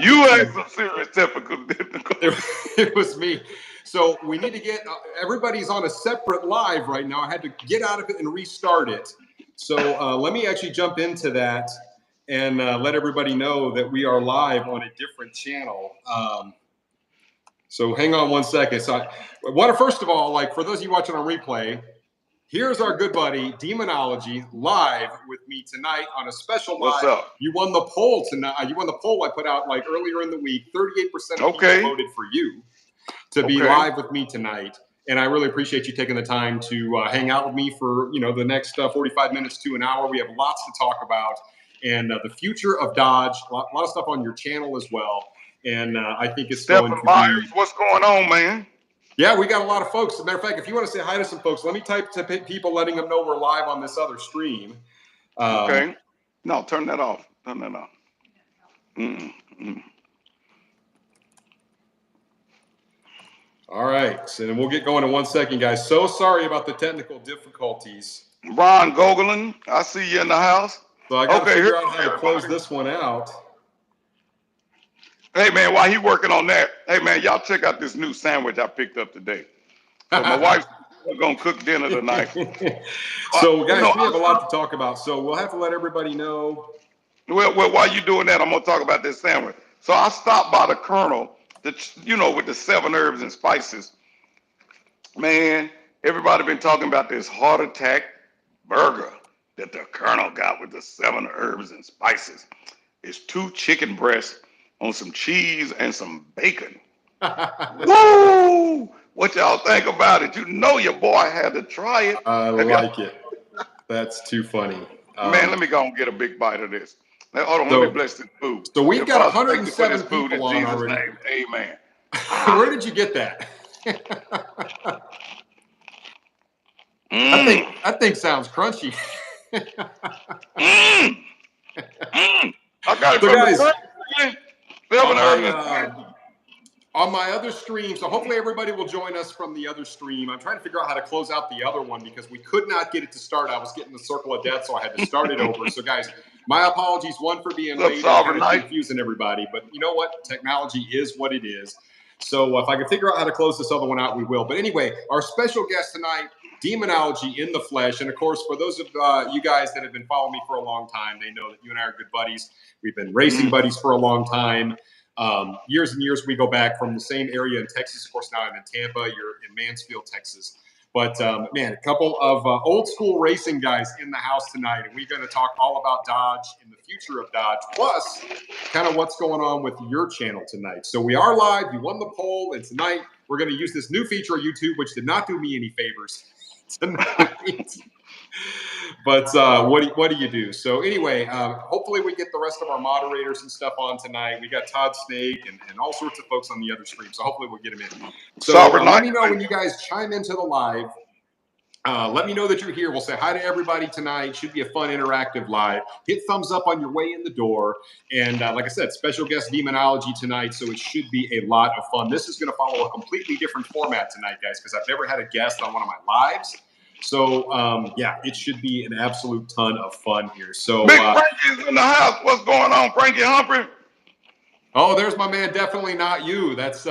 You had some serious difficulty. It was me. So we need to get everybody's on a separate live right now. I had to get out of it and restart it. So let me actually jump into that and let everybody know that we are live on a different channel. So hang on one second. So I want to, first of all, like for those of you watching on replay, here's our good buddy Demonology live with me tonight on a special What's live. up? You won the poll tonight. You won the poll I put out like earlier in the week. 38% of people voted for you to be live with me tonight. And I really appreciate you taking the time to hang out with me for, the next 45 minutes to an hour. We have lots to talk about, and the future of Dodge, a lot of stuff on your channel as well. And I think it's going to be... What's going on, man? Yeah, we got a lot of folks. As a matter of fact, if you want to say hi to some folks, let me type to people letting them know we're live on this other stream. Okay. No, turn that off. Turn that off. All right. So then we'll get going in 1 second, guys. So sorry about the technical difficulties. Ron Gogolin, I see you in the house. So I got to figure out how to close this one out. Hey, man, while he working on that, hey, man, y'all check out this new sandwich I picked up today. So my wife's going to cook dinner tonight. So, guys, we have a lot to talk about. So we'll have to let everybody know. Well, while you're doing that, I'm going to talk about this sandwich. So I stopped by the Colonel, with the 7 herbs and spices. Man, everybody been talking about this heart attack burger that the Colonel got with the 7 herbs and spices. It's 2 chicken breasts on some cheese and some bacon. Woo! What y'all think about it? You know your boy had to try it. I like it. That's too funny. Man, let me go and get a big bite of this. Hold on, let me bless this food. So we've got 107 people on Jesus' already. Name. Amen. Where did you get that? That thing sounds crunchy. I got it so from guys, the on my other stream, so hopefully everybody will join us from the other stream. I'm trying to figure out how to close out the other one because we could not get it to start. I was getting the circle of death, so I had to start it over. So guys, my apologies, one, for being late and confusing everybody. But you know what? Technology is what it is. So if I can figure out how to close this other one out, we will. But anyway, our special guest tonight, Demonology in the flesh. And of course, for those of you guys that have been following me for a long time, they know that you and I are good buddies. We've been racing buddies for a long time. Years and years we go back from the same area in Texas. Of course, now I'm in Tampa. You're in Mansfield, Texas. But, man, a couple of old school racing guys in the house tonight. And we're going to talk all about Dodge and the future of Dodge, plus kind of what's going on with your channel tonight. So we are live. You won the poll. And tonight we're going to use this new feature of YouTube, which did not do me any favors tonight. But what do you do? So anyway, hopefully we get the rest of our moderators and stuff on tonight. We got Todd Snake and all sorts of folks on the other stream. So hopefully we'll get them in. So let me know when you guys chime into the live. Let me know that you're here. We'll say hi to everybody tonight. Should be a fun, interactive live. Hit thumbs up on your way in the door. And like I said, special guest Demonology tonight, so it should be a lot of fun. This is going to follow a completely different format tonight, guys, because I've never had a guest on one of my lives. So, yeah, it should be an absolute ton of fun here. So, Big Frankie's in the house. What's going on, Frankie Humphrey? Oh, there's my man. Definitely not you. That's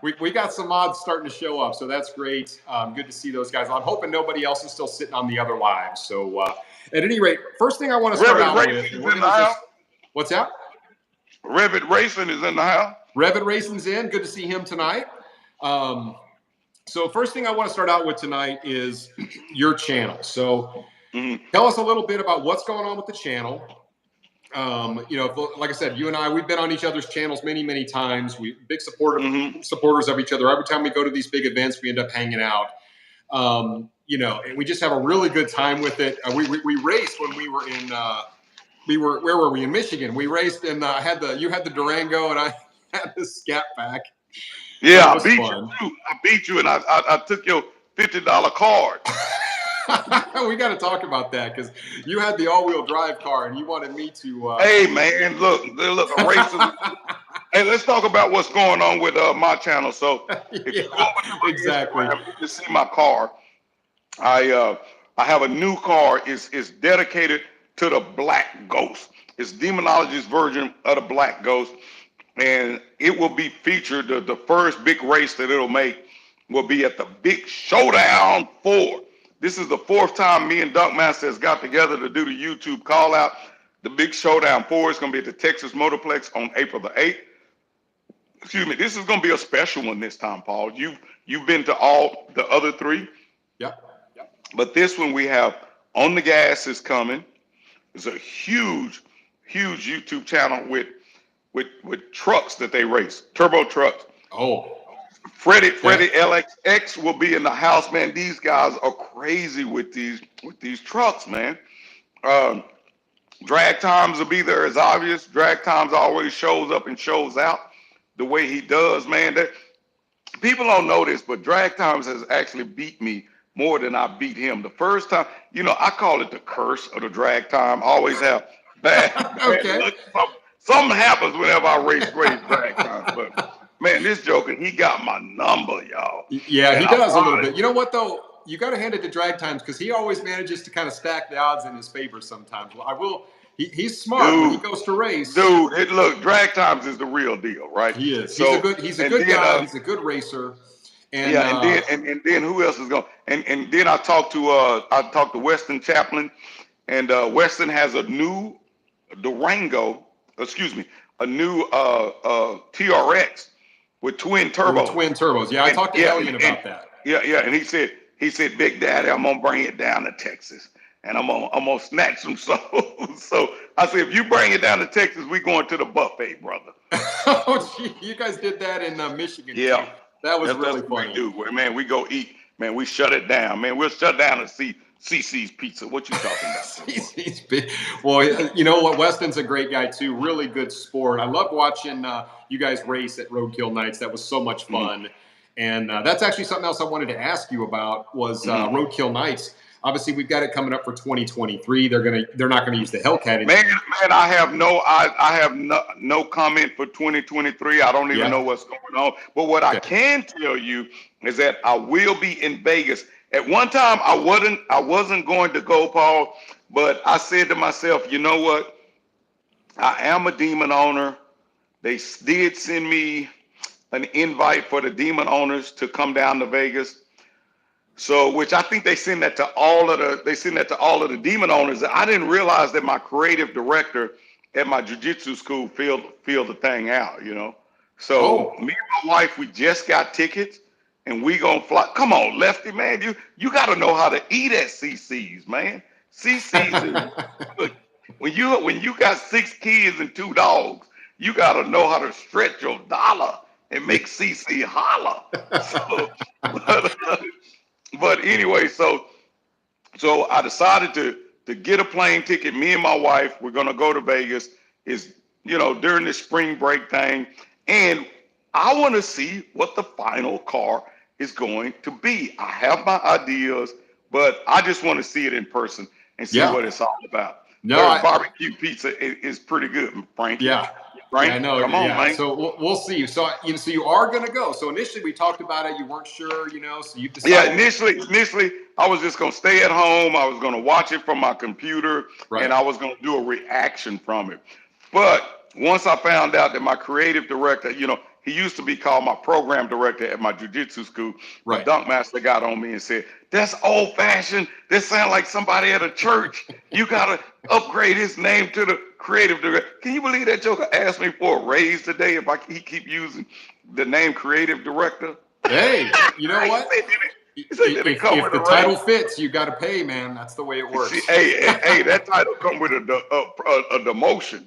we got some mods starting to show up, so that's great. Good to see those guys. I'm hoping nobody else is still sitting on the other lives. So, at any rate, first thing I want to start out with. What's that? Revit Racing is in the house. Revit Racing's in. Good to see him tonight. So first thing I want to start out with tonight is your channel. So tell us a little bit about what's going on with the channel. Like I said, you and I, we've been on each other's channels many, many times. We're big supporters of each other. Every time we go to these big events, we end up hanging out. And we just have a really good time with it. We raced when we were in, where were we? In Michigan. We raced and you had the Durango and I had the Scat Pack. Yeah, I beat you too. I beat you, and I took your $50 card. We got to talk about that because you had the all-wheel drive car, and you wanted me to. Hey man, look, a racer. Hey, let's talk about what's going on with my channel. So, if you go exactly, Instagram, you see my car. I have a new car. It's dedicated to the Black Ghost. It's Demonology's version of the Black Ghost. and it will be featured. The first big race that it'll make will be at the Big Showdown 4. This is the fourth time me and Donk Master has got together to do the YouTube call out. The Big Showdown 4 is going to be at the Texas Motorplex on April the 8th. Excuse me. This is going to be a special one this time, Paul. You've been to all the other three. Yeah. But this one we have On the Gas is coming. It's a huge YouTube channel with trucks that they race, turbo trucks. Oh. Freddie LXX will be in the house, man. These guys are crazy with these trucks, man. Drag Times will be there as obvious. Drag Times always shows up and shows out the way he does, man. That people don't know this, but Drag Times has actually beat me more than I beat him. The first time, I call it the curse of the Drag Time. I always have bad Okay. luck. Something happens whenever I race Drag Time, but. Man, this joker, he got my number, y'all. Yeah, and he does a little bit. You know what, though? You got to hand it to Drag Times because he always manages to kind of stack the odds in his favor sometimes. Well, he's smart when he goes to race. Dude, look, Drag Times is the real deal, right? He is. So, he's a good guy. He's a good racer. And, and then who else is going? And then I talked to Weston Chaplin, and Weston has a new Durango. A new TRX. With twin turbos. Yeah, I talked to Hellion about that. Yeah, and he said, Big Daddy, I'm gonna bring it down to Texas, and I'm gonna snatch some souls. So I said, if you bring it down to Texas, we going to the buffet, brother. Oh, gee, you guys did that in Michigan. Yeah, too. That was really funny. Man, we go eat. Man, we shut it down. Man, we'll shut down and see CC's Pizza. What you talking about? CC's big. Well, you know what? Weston's a great guy too. Really good sport. I love watching you guys race at Roadkill nights. That was so much fun. Mm-hmm. And that's actually something else I wanted to ask you about was Roadkill nights. Obviously, we've got it coming up for 2023. They're not gonna use the Hellcat. Man, I have no comment for 2023. I don't even know what's going on. But what I can tell you is that I will be in Vegas. At one time, I wasn't going to go, Paul, but I said to myself, you know what? I am a Demon owner. They did send me an invite for the Demon owners to come down to Vegas. So, which I think they send that to all of the Demon owners. I didn't realize that my creative director at my jiu-jitsu school filled the thing out, So me and my wife, we just got tickets. And we gonna fly. Come on, Lefty, man. You gotta know how to eat at CC's, man. CC's is when you got 6 kids and 2 dogs, you gotta know how to stretch your dollar and make CC holler. So, but anyway, so I decided to get a plane ticket. Me and my wife, we're gonna go to Vegas. Is during this spring break thing, and I want to see what the final car is going to be. I have my ideas, but I just want to see it in person and see what it's all about. Barbecue pizza is pretty good, Frank. Yeah. Frank, yeah, I know. Come on, man. So we'll see. So you are going to go. So initially we talked about it. You weren't sure, so you decided. Yeah, initially I was just going to stay at home. I was going to watch it from my computer, and I was going to do a reaction from it. But once I found out that my creative director, he used to be called my program director at my jiu-jitsu school. Right. The Dunk Master got on me and said, that's old-fashioned. This sounds like somebody at a church. You got to upgrade his name to the creative director. Can you believe that joker asked me for a raise today if he keep using the name creative director? Hey, you know what? If the title fits, you got to pay, man. That's the way it works. See, hey, that title come with a demotion.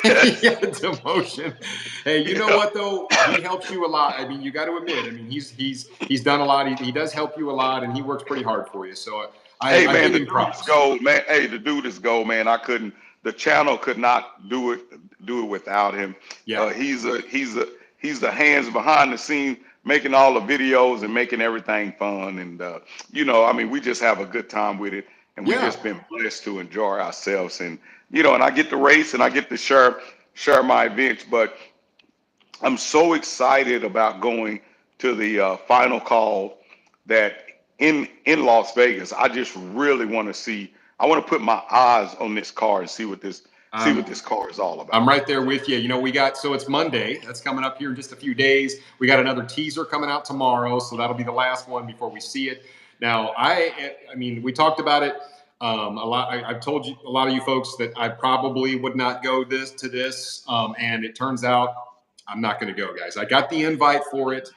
Yeah, demotion. Hey, you know what though? He helps you a lot. I mean, you got to admit. I mean, he's done a lot. He does help you a lot, and he works pretty hard for you. So I give him props. Gold, man. Hey, the dude is gold, man. The channel could not do it without him. Yeah, he's the hands behind the scene, making all the videos and making everything fun. And I mean, we just have a good time with it, and we've just been blessed to enjoy ourselves. And and I get to race and I get to share my events, but I'm so excited about going to the final call that in Las Vegas. I just really want to see. I want to put my eyes on this car and see what this see what this car is all about. I'm right there with you. You know, so it's Monday. That's coming up here in just a few days. We got another teaser coming out tomorrow, so that'll be the last one before we see it. Now, I mean, we talked about it a lot. I've told you, a lot of you folks, that I probably would not go to this, and it turns out I'm not going to go, guys. I got the invite for it.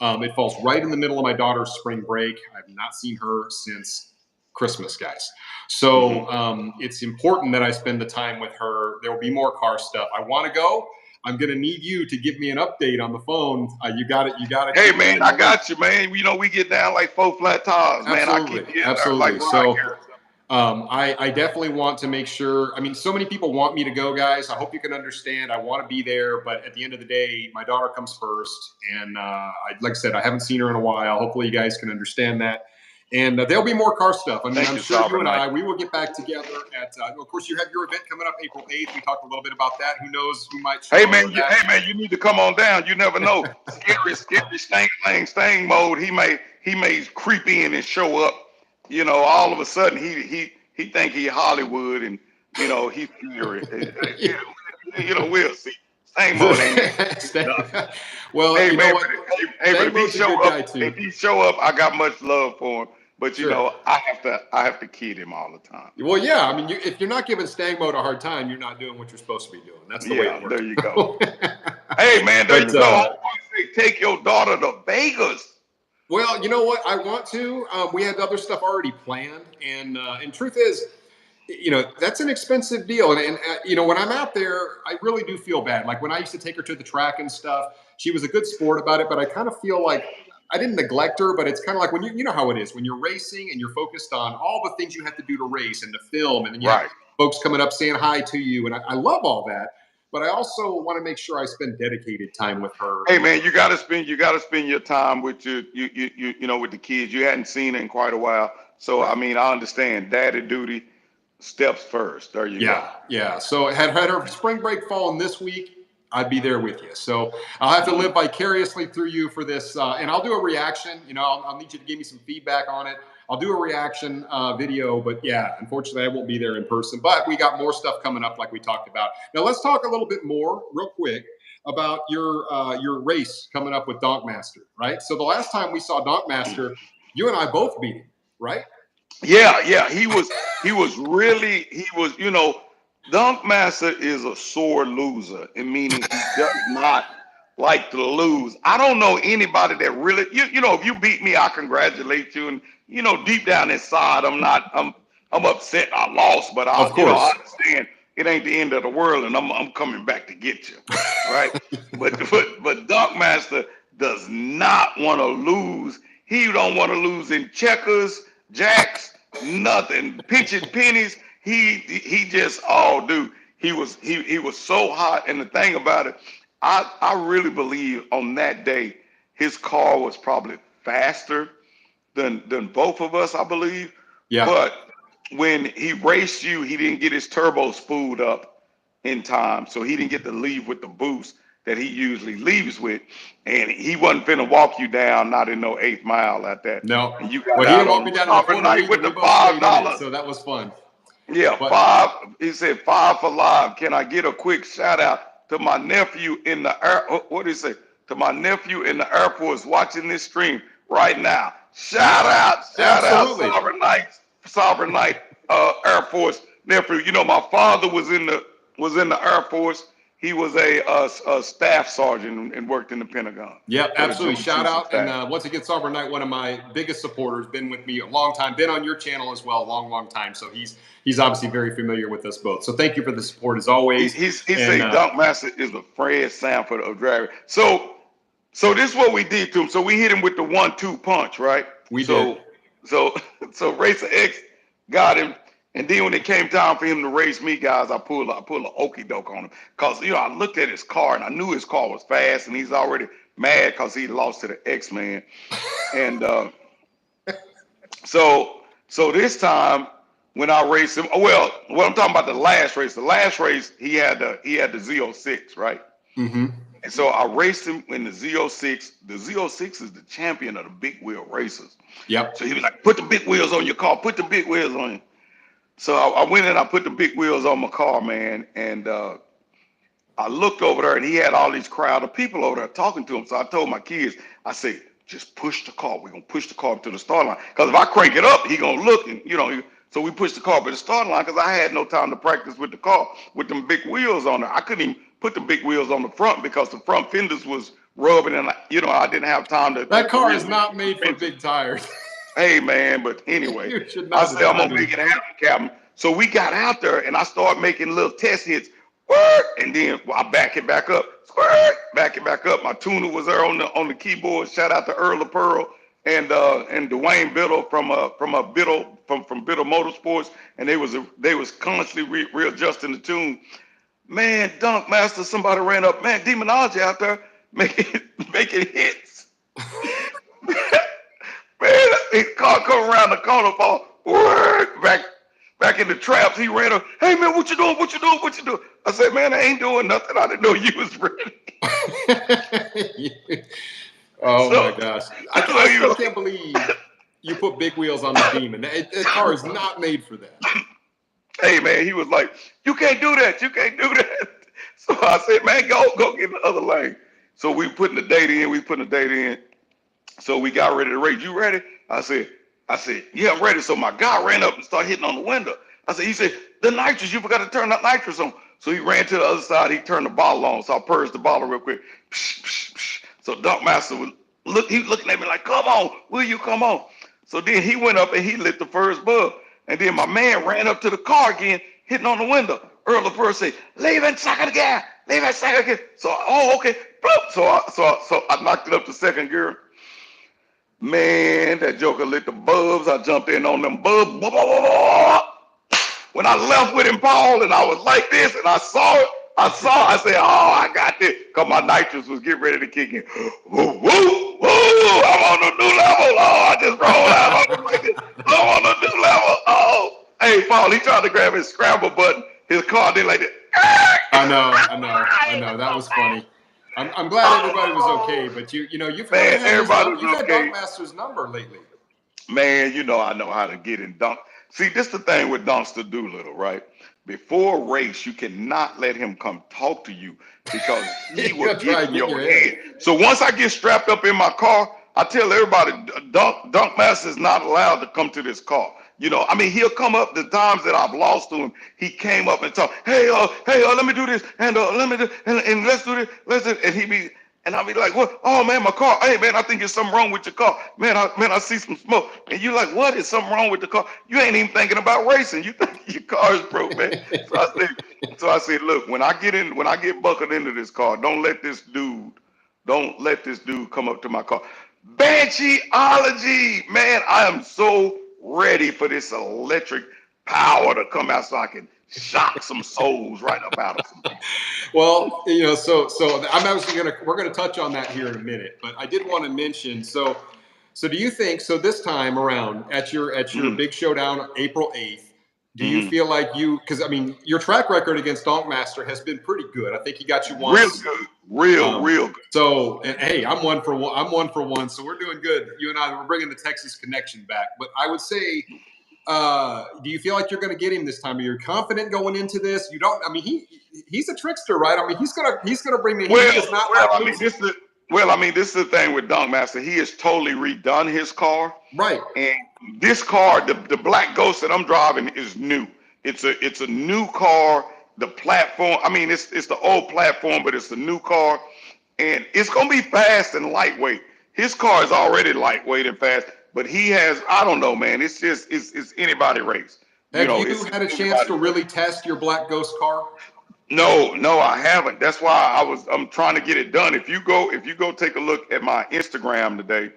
It falls right in the middle of my daughter's spring break. I've not seen her since Christmas, guys. So it's important that I spend the time with her. There will be more car stuff. I want to go. I'm going to need you to give me an update on the phone. You got it. You got it. Hey, man, I got you, man. You know, we get down like 4 flat tires, man. Absolutely. I keep Absolutely. Like so I definitely want to make sure. I mean, so many people want me to go, guys. I hope you can understand. I want to be there, but at the end of the day, my daughter comes first. And like I said, I haven't seen her in a while. Hopefully you guys can understand that. And there'll be more car stuff. I mean, I'm sure you and we will get back together at, of course, you have your event coming up April 8th. We talked a little bit about that. Who knows who might show up. Hey, man, you need to come on down. You never know. Scary Stang mode. He may creep in and show up. You know, all of a sudden he think he Hollywood, and you know he's fury. You know, we'll see. Stang mode ain't. Well, hey, you man, know what? But if he show up, I got much love for him. But you know, I have to kid him all the time. Well, yeah. I mean, if you're not giving Stang Mode a hard time, you're not doing what you're supposed to be doing. That's the way it works. There you go. Hey, man, there you go. Take your daughter to Vegas. Well, you know what? I want to. We had other stuff already planned, and truth is, you know, that's an expensive deal. And you know, when I'm out there, I really do feel bad. Like when I used to take her to the track and stuff, she was a good sport about it, but I kind of feel like I didn't neglect her. But it's kind of like when you know how it is when you're racing and you're focused on all the things you have to do to race and to film, and then you have folks coming up saying hi to you, and I love all that. But I also want to make sure I spend dedicated time with her. Hey, man, you got to spend your time with you know, with the kids. You hadn't seen it in quite a while, so I mean, I understand. Daddy duty steps first. There you go. Yeah. So had her spring break fallen this week, I'd be there with you. So I'll have to live vicariously through you for this, and I'll do a reaction. You know, I'll need you to give me some feedback on it. I'll do a reaction video, but yeah, unfortunately, I won't be there in person. But we got more stuff coming up, like we talked about. Now, let's talk a little bit more, real quick, about your race coming up with Donk Master, right? So the last time we saw Donk Master, you and I both beat him, right? Yeah. He was, you know, Donk Master is a sore loser, and meaning he does not like to lose. I don't know anybody that really, you know, if you beat me, I congratulate you. And, you know, deep down inside, I'm upset I lost, but I understand it ain't the end of the world, and I'm coming back to get you, right? but Donk Master does not want to lose. He don't want to lose in checkers, jacks, nothing, pitching pennies. He just, dude, he was so hot. And the thing about it, I really believe on that day his car was probably faster than both of us, I believe. Yeah. But when he raced you, he didn't get his turbos spooled up in time, so he didn't get to leave with the boost that he usually leaves with, and he wasn't finna walk you down, not in no 8th mile at that. No. And you got he didn't walk me down overnight with the $5. So that was fun. Yeah, $5. He said $5 for live. Can I get a quick shout out to my nephew in the air? What did he say? To my nephew in the Air Force watching this stream right now. Shout out, Sovereign Knight, Air Force nephew. You know, my father was in the Air Force. He was a staff sergeant and worked in the Pentagon. Yeah, absolutely. Shout out. And once again, Sovereign Knight, one of my biggest supporters, been with me a long time, been on your channel as well, a long time. So he's obviously very familiar with us both. So thank you for the support as always. He said Donk Master is the Fred Sanford of driving. So this is what we did to him. So we hit him with the 1-2 punch, right? We did. So RacerX got him. And then when it came time for him to race me, guys, I pulled an okie doke on him. Because, you know, I looked at his car and I knew his car was fast, and he's already mad because he lost to the X-Man. And so this time when I raced him, well, I'm talking about the last race. The last race, he had the Z06, right? Mm-hmm. And so I raced him in the Z06. The Z06 is the champion of the big wheel races. Yep. So he was like, put the big wheels on your car. Put the big wheels on you. So I went in, I put the big wheels on my car, man, and I looked over there, and he had all these crowd of people over there talking to him. So I told my kids, I said, just push the car. We're gonna push the car up to the start line, because if I crank it up, he gonna look, and so we pushed the car up to the start line, because I had no time to practice with the car with them big wheels on there. I couldn't even put the big wheels on the front because the front fenders was rubbing, and I didn't have time to. That car is not made for big tires. Hey, man, but anyway, You should I not said, I'm going to have make it happen, Captain. So we got out there, and I started making little test hits. Squirt, and then I back it back up. Squirt, back it back up. My tuner was there on the keyboard. Shout out to Earl of Pearl and Dwayne Biddle from Biddle Motorsports, and they was constantly readjusting the tune. Man, Donk Master, somebody ran up. Man, Demonology out there making hits. Man, his car come around the corner, fall back in the traps. He ran up. Hey, man, what you doing? What you doing? What you doing? I said, man, I ain't doing nothing. I didn't know you was ready. My gosh. I still can't believe you put big wheels on the Demon. That car is not made for that. Hey, man, he was like, you can't do that. You can't do that. So I said, man, go get in the other lane. So we putting the data in. So we got ready to race. You ready? I said, yeah, I'm ready. So my guy ran up and started hitting on the window. He said, the nitrous, you forgot to turn that nitrous on. So he ran to the other side. He turned the bottle on. So I purged the bottle real quick. Psh, psh, psh. So Donk Master was looking at me like, come on, will you come on? So then he went up and he lit the first bulb. And then my man ran up to the car again, hitting on the window. Earl of Pearl said, leave it, suck the gas. Leave it, suck the gas. So, okay. So I knocked it up to second gear. Man, that joker lit the bulbs. I jumped in on them bulbs. When I left with him, Paul, and I was like this, and I saw it. I said, I got this. Because my nitrous was getting ready to kick in. Woo, woo, woo, I'm on a new level. I just rolled out. I'm on a new level. Hey, Paul, he tried to grab his scramble button. His car did like that. I know. That was funny. I'm glad everybody was okay, but you've had Donk Master's number lately. Man, I know how to get in Donk. See, this is the thing with Dunkster Doolittle, right? Before a race, you cannot let him come talk to you because he will get in your head. So once I get strapped up in my car, I tell everybody, Donk Master is not allowed to come to this car. He'll come up the times that I've lost to him. He came up and talked, hey, let me do this, and let me do, and let's do this, and I'll be like, what? Oh man, my car. Hey man, I think there's something wrong with your car. Man, I see some smoke. And you're like, what? Is something wrong with the car? You ain't even thinking about racing. You think your car is broke, man. So I said, look, when I get buckled into this car, don't let this dude come up to my car. Bansheeology, man, I am so ready for this electric power to come out so I can shock some souls right up out of some people. Well, so we're gonna touch on that here in a minute, but I did want to mention, so do you think, this time around at your big showdown April 8th, do you feel like because your track record against Donk Master has been pretty good. I think he got you once. Real good. So, and hey, I'm one for one. So we're doing good. You and I, we're bringing the Texas connection back. But I would say, do you feel like you're going to get him this time? Are you confident going into this? You don't. He's a trickster, right? He's gonna bring me. This is the thing with Donk Master. He has totally redone his car. Right. And this car, the Black Ghost that I'm driving, is new. It's a new car. The platform, it's the old platform, but it's the new car, and it's gonna be fast and lightweight. His car is already lightweight and fast, but he has, I don't know, man. It's anybody race. Have you had a chance to really test your Black Ghost car? No, I haven't. That's why I'm trying to get it done. If you go take a look at my Instagram today,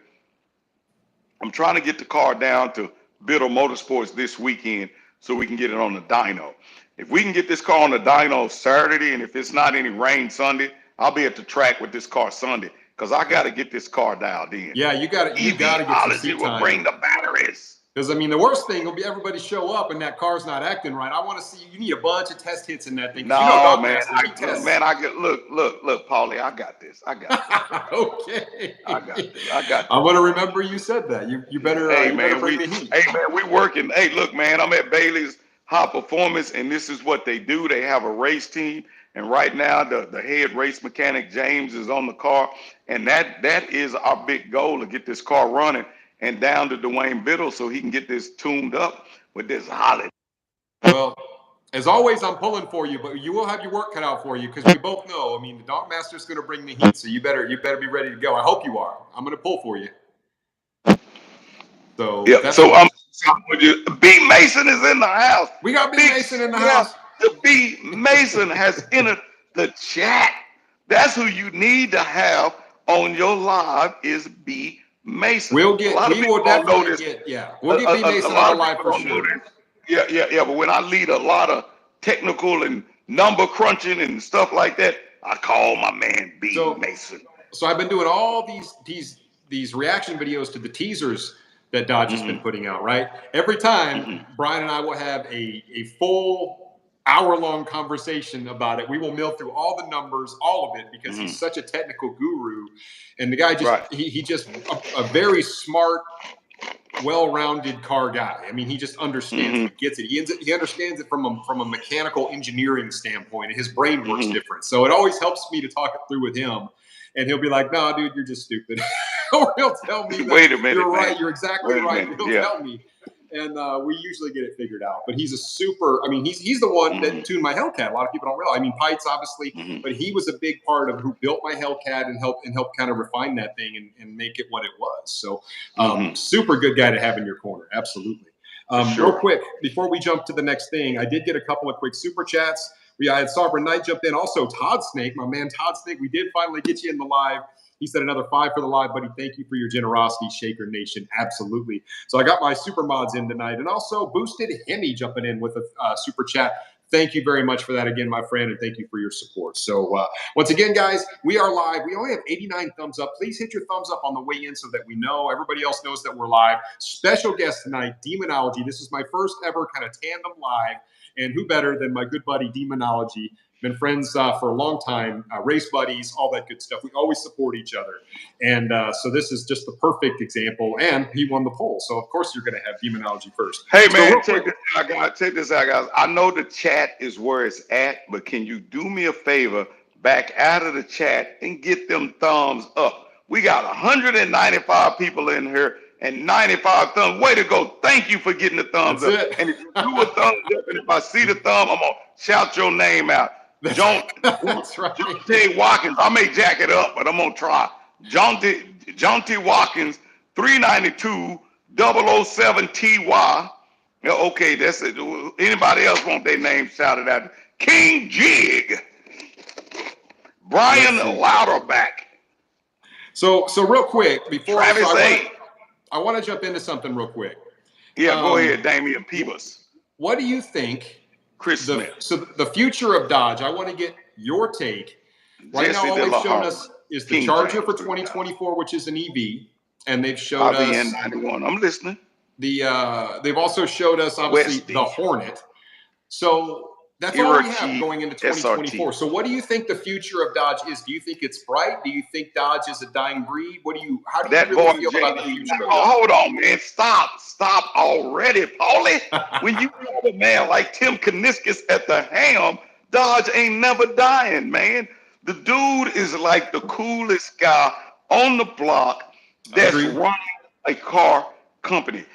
I'm trying to get the car down to Biddle Motorsports this weekend so we can get it on the dyno. If we can get this car on the dyno Saturday, and if it's not any rain Sunday, I'll be at the track with this car Sunday because I got to get this car dialed in. Yeah, you got to get some seat will time. Bring the batteries. Because the worst thing will be everybody show up and that car's not acting right. I want to see. You need a bunch of test hits in that thing. No, man. Look, Paulie, I got this. Okay. I got this. I'm gonna remember you said that. You better. Hey man, we working. Hey, look, man, I'm at Bailey's high performance, and this is what they do. They have a race team, and right now the head race mechanic James is on the car, and that is our big goal, to get this car running and down to Dwayne Biddle so he can get this tuned up with this holiday. Well, as always, I'm pulling for you, but you will have your work cut out for you because we both know. I mean, the Donk Master's going to bring the heat, so you better be ready to go. I hope you are. I'm going to pull for you. So Yeah. So with you. B Mason is in the house. We got B Mason in the house. The B Mason has entered the chat. That's who you need to have on your live is B Mason. We'll get. We will definitely get. Yeah, we'll get B Mason on the live for sure. Yeah. But when I lead a lot of technical and number crunching and stuff like that, I call my man B Mason. So I've been doing all these reaction videos to the teasers that Dodge has been putting out, right? Every time Brian and I will have a full hour-long conversation about it. We will mill through all the numbers, all of it, because he's such a technical guru. And the guy just, he just a very smart, well-rounded car guy. I mean, he just understands it, gets it. He understands it from a mechanical engineering standpoint, and his brain works different. So it always helps me to talk it through with him. And he'll be like, "No, dude, you're just stupid." Or he'll tell me, "Wait a minute, you're man. right. You're exactly right." He'll tell me, and we usually get it figured out. But he's a super. I mean, he's the one that tuned my Hellcat. A lot of people don't realize. I mean, Pites obviously, but he was a big part of who built my Hellcat and helped kind of refine that thing and make it what it was. So, super good guy to have in your corner. Absolutely. Real quick before we jump to the next thing, I did get a couple of quick super chats. I had Sovereign Knight jump in. Also, Todd Snake, my man Todd Snake. We did finally get you in the live. He said another 5 for the live, buddy. Thank you for your generosity, Shaker Nation. Absolutely. So I got my super mods in tonight. And also Boosted Hemi jumping in with a super chat. Thank you very much for that again, my friend, and thank you for your support. So once again, guys, we are live. We only have 89 thumbs up. Please hit your thumbs up on the way in so that we know. Everybody else knows that we're live. Special guest tonight, Demonology. This is my first ever kind of tandem live. And who better than my good buddy Demonology? Been friends for a long time, race buddies, all that good stuff. We always support each other. And so this is just the perfect example. And he won the poll. So, of course, you're going to have Demonology first. Hey, man, check this out, guys. I know the chat is where it's at, but can you do me a favor? Back out of the chat and get them thumbs up. We got 195 people in here. And 95 thumbs. Way to go. Thank you for getting the thumbs up. And if you do a thumbs up, and if I see the thumb, I'm going to shout your name out. John T. Watkins. I may jack it up, but I'm going to try. John T. Watkins, 392 007 TY. Yeah, okay, that's it. Anybody else want their name shouted out? King Jig. Brian Louderback. So real quick, before Travis I want to jump into something real quick. Yeah, go ahead, Damian Peebus. What do you think, Chris Smith? So the future of Dodge, I want to get your take. Right now, all they've shown us is the Charger for 2024, which is an EV, and they've showed us 91. I'm listening. They've also showed us obviously the Hornet. So that's all we have going into 2024. SRT. So what do you think the future of Dodge is? Do you think it's bright? Do you think Dodge is a dying breed? How do you really feel about the future of Dodge? Hold on, man. Stop already, Paulie. When you have a man like Tim Kaniskis at the helm, Dodge ain't never dying, man. The dude is like the coolest guy on the block that's running a car company.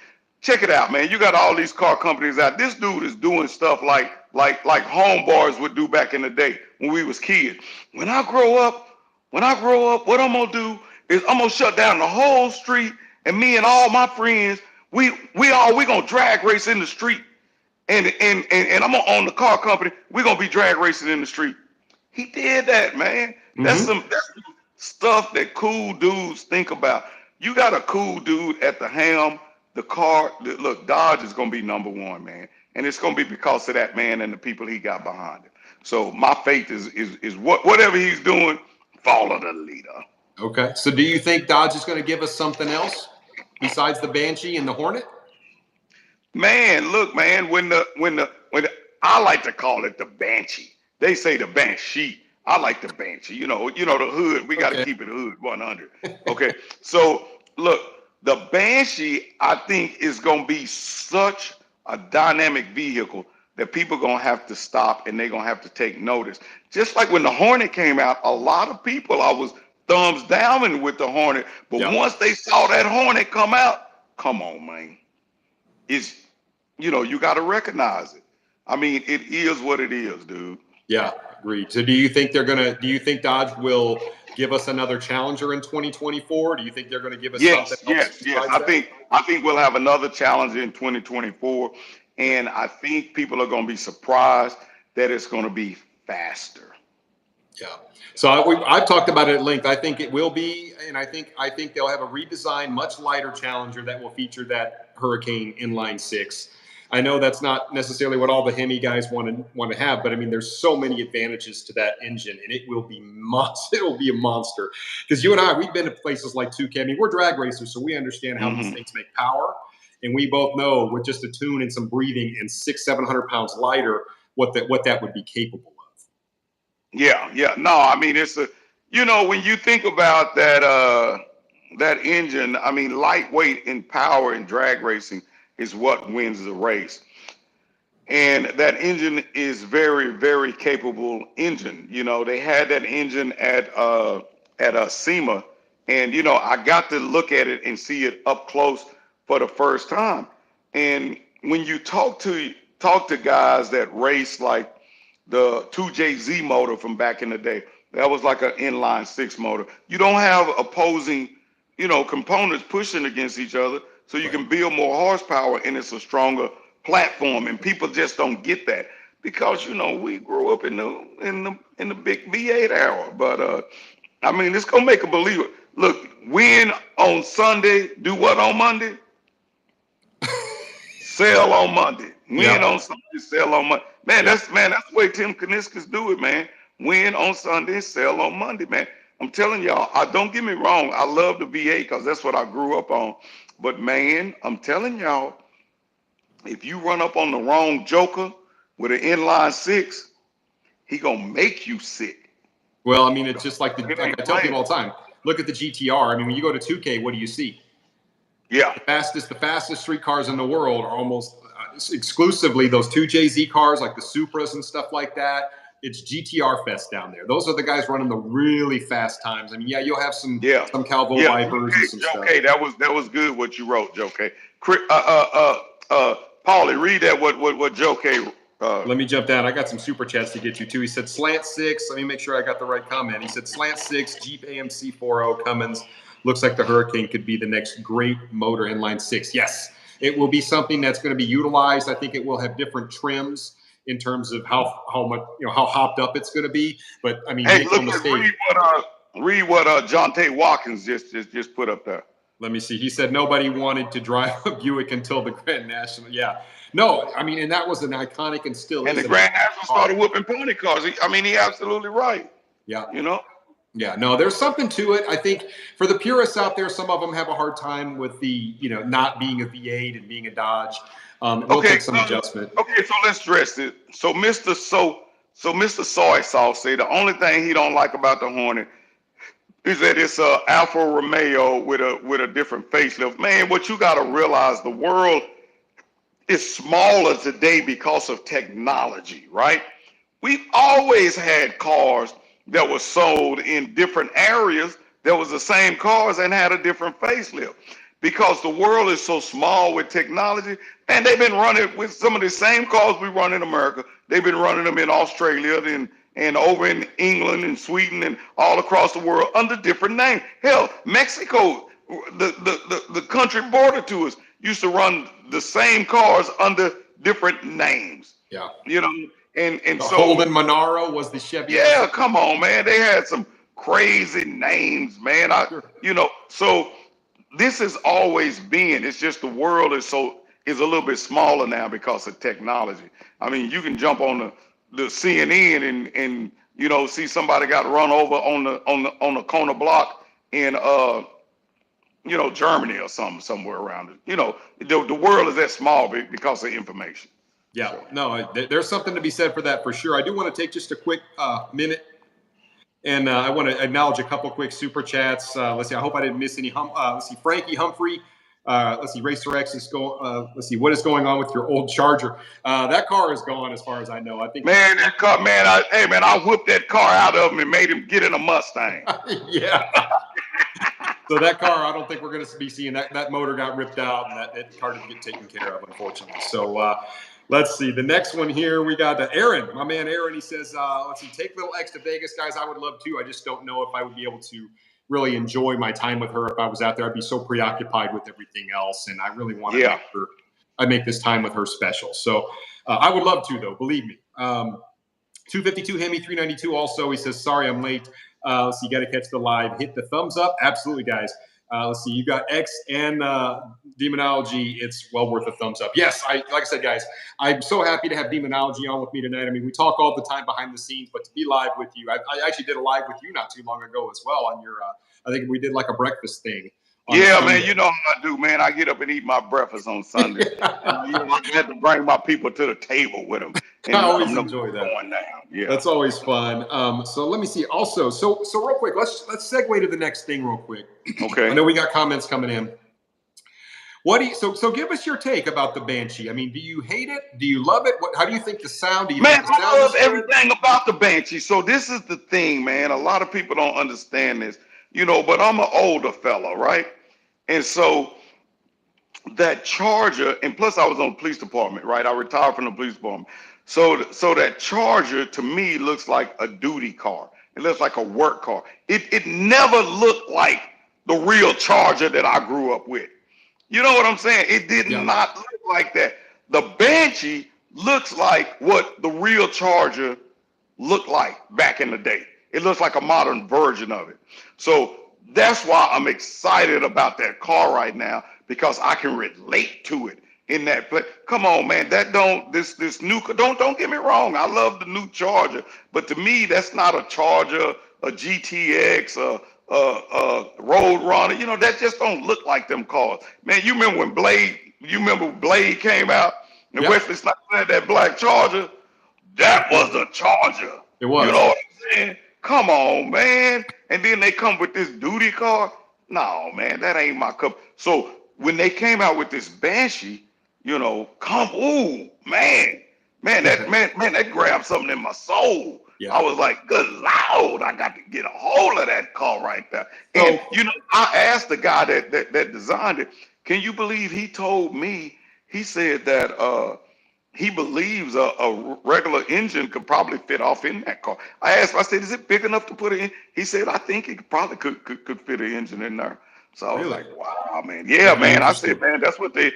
Check it out, man. You got all these car companies out. This dude is doing stuff like homeboys would do back in the day when we was kids. When I grow up, what I'm gonna do is I'm gonna shut down the whole street, and me and all my friends, we gonna drag race in the street, and I'm gonna own the car company. We're gonna be drag racing in the street. He did that, man. That's some stuff that cool dudes think about. You got a cool dude at the helm. The car, look, Dodge is going to be number one, man. And it's going to be because of that man and the people he got behind him. So my faith is whatever he's doing, follow the leader. Okay. So do you think Dodge is going to give us something else besides the Banshee and the Hornet? Man, look, man, when I like to call it the Banshee. They say the Banshee. I like the Banshee. You know the hood. We got to keep it hood 100. Okay. So look. The Banshee, I think, is going to be such a dynamic vehicle that people are gonna have to stop and they're gonna have to take notice. Just like when the Hornet came out, a lot of people I was thumbs down with the Hornet, but Yeah. once they saw that Hornet come out, come on, man, it's you got to recognize it. I mean, it is what it is, dude. Yeah, agreed. So do you think Dodge will give us another challenger in 2024? Do you think they're going to give us something Yes, else yes, yes. besides I that? think I think we'll have another challenge in 2024, and I think people are going to be surprised that it's going to be faster. Yeah. So I've talked about it at length. I think it will be, and I think they'll have a redesigned, much lighter Challenger that will feature that Hurricane inline six. I know that's not necessarily what all the Hemi guys want to have, but I mean, there's so many advantages to that engine, and it will be it will be a monster. Because you and I, we've been to places like 2K. I mean, we're drag racers, so we understand how these things make power, and we both know with just a tune and some breathing and 600-700 pounds lighter, what that would be capable of. Yeah, yeah. No, I mean it's when you think about that engine, I mean lightweight in power in drag racing is what wins the race. And that engine is very, very capable engine. They had that engine at SEMA, and I got to look at it and see it up close for the first time. And when you talk to guys that race like the 2JZ motor from back in the day, that was like an inline six motor. You don't have opposing, components pushing against each other, so you can build more horsepower, and it's a stronger platform. And people just don't get that because we grew up in the big V8 era. But I mean, it's gonna make a believer. Look, win on Sunday, do what on Monday? Sell on Monday. Win on Sunday, sell on Monday. Man, that's the way Tim Kuniskis do it, man. Win on Sunday, sell on Monday, man. I'm telling y'all, don't get me wrong. I love the V8 because that's what I grew up on. But man, I'm telling y'all, if you run up on the wrong joker with an inline six, he gonna make you sick. Well, I mean, it's just like I tell people all the time. Look at the GTR. I mean, when you go to 2K, what do you see? Yeah, the fastest street cars in the world are almost exclusively those 2JZ cars, like the Supras and stuff like that. It's GTR fest down there. Those are the guys running the really fast times. I mean, yeah, you'll have some Calvo Vipers and some stuff. Okay, that was good what you wrote, Joe K. Paulie, read that what Joe K. Let me jump down. I got some super chats to get you too. He said slant six. Let me make sure I got the right comment. He said slant six Jeep AMC 40 Cummins. Looks like the Hurricane could be the next great motor inline six. Yes, it will be something that's going to be utilized. I think it will have different trims in terms of how much how hopped up it's going to be. But I mean, hey, make no mistake. Read what Jonte Watkins just put up there. Let me see. He said nobody wanted to drive a Buick until the Grand National. Yeah. No, I mean, and that was an iconic and still is. And the Grand National started whooping pony cars. He absolutely right. Yeah. Yeah, no, there's something to it. I think for the purists out there, some of them have a hard time with the, not being a V8 and being a Dodge. We'll take some adjustment. Okay, so let's stress it. So Mr. Soy Sauce say the only thing he don't like about the Hornet is that it's a Alfa Romeo with a different facelift. Man, what you got to realize, the world is smaller today because of technology, right? We've always had cars that were sold in different areas that was the same cars and had a different facelift. Because the world is so small with technology, and they've been running with some of the same cars we run in America. They've been running them in Australia and over in England and Sweden and all across the world under different names. Hell, Mexico, the country border to us, used to run the same cars under different names. Yeah. And so Holden Monaro was the Chevy. Yeah, come on, man. They had some crazy names, man. So this has always been. It's just the world is a little bit smaller now because of technology. I mean, you can jump on the CNN and see somebody got run over on the corner block in Germany or somewhere around it. The world is that small because of information. Yeah, no, there's something to be said for that for sure. I do want to take just a quick minute, and I want to acknowledge a couple quick super chats. Let's see. I hope I didn't miss any. Let's see. Frankie Humphrey Let's see, RacerX is going. Let's see, what is going on with your old Charger? That car is gone, as far as I know. I think. Man, that car, man. I whipped that car out of him and made him get in a Mustang. Yeah. So that car, I don't think we're going to be seeing that. That motor got ripped out, and that car didn't get taken care of, unfortunately. So let's see. The next one here, we got Aaron, my man Aaron. He says, let's see, take little X to Vegas, guys. I would love to. I just don't know if I would be able to really enjoy my time with her if I was out there. I'd be so preoccupied with everything else, and I really want to make sure I make this time with her special. So I would love to, though. Believe me. 252 Hemi 392. Also, he says, sorry, I'm late. Let's see, you got to catch the live. Hit the thumbs up. Absolutely, guys. Let's see, you got X and Demonology. It's well worth a thumbs up. Yes, like I said, guys, I'm so happy to have Demonology on with me tonight. I mean, we talk all the time behind the scenes, but to be live with you, I actually did a live with you not too long ago as well on your, I think we did like a breakfast thing. Yeah, man, you know how I do, man. I get up and eat my breakfast on Sunday. I had to bring my people to the table with them. And I always enjoy that. Going down. Yeah, that's always fun. So let me see. Also, so real quick, let's segue to the next thing real quick. Okay. I know we got comments coming in. What do you? So give us your take about the Banshee. I mean, do you hate it? Do you love it? How do you think the sound? Man, I love everything about the Banshee. So this is the thing, man. A lot of people don't understand this, but I'm an older fella, right? And so that Charger, and plus I was on the police department, right? I retired from the police department. So that Charger to me looks like a duty car. It looks like a work car. It never looked like the real Charger that I grew up with. You know what I'm saying? It did not look like that. The Banshee looks like what the real Charger looked like back in the day. It looks like a modern version of it. So that's why I'm excited about that car right now, because I can relate to it in that place. Come on, man. This new, don't get me wrong. I love the new Charger, but to me, that's not a Charger, a GTX, a Road Runner. That just don't look like them cars. Man, you remember when Blade came out and Wesley Snipes had that black Charger? That was the Charger. It was. You know what I'm saying? Come on, man. And then they come with this duty car. No, man, that ain't my cup. So when they came out with this Banshee, ooh, man, that grabbed something in my soul. Yeah. I was like, good Lord, I got to get a hold of that car right there. And, I asked the guy that designed it, can you believe he told me, he said that he believes a regular engine could probably fit off in that car. I said, is it big enough to put it in? He said, I think it probably could fit an engine in there. So I was like, wow, man. Yeah, man. I said, man, that's what they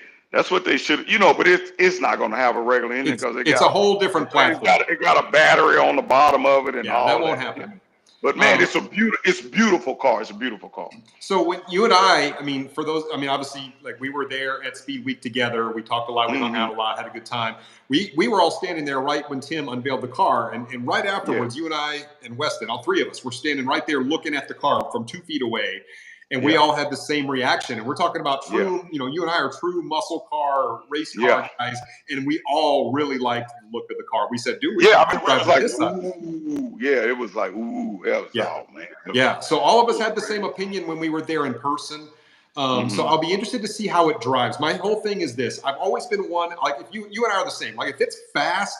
should, but it's not going to have a regular engine because it's a whole different platform. It got a battery on the bottom of it and all that. Won't happen. But man, it's a beautiful car. It's a beautiful car. So when you and I mean, for those, I mean, obviously, like we were there at Speed Week together. We talked a lot. We hung out a lot. Had a good time. We were all standing there right when Tim unveiled the car, and right afterwards, you and I and Weston, all three of us, were standing right there looking at the car from 2 feet away. And we all had the same reaction. And we're talking about true, you and I are true muscle car, race car guys. And we all really liked the look of the car. We said, dude, it was like, ooh. Yeah, it was like, ooh. Oh, man. Yeah. So all of us had the same opinion when we were there in person. So I'll be interested to see how it drives. My whole thing is this. I've always been one, like if you and I are the same. Like if it's fast,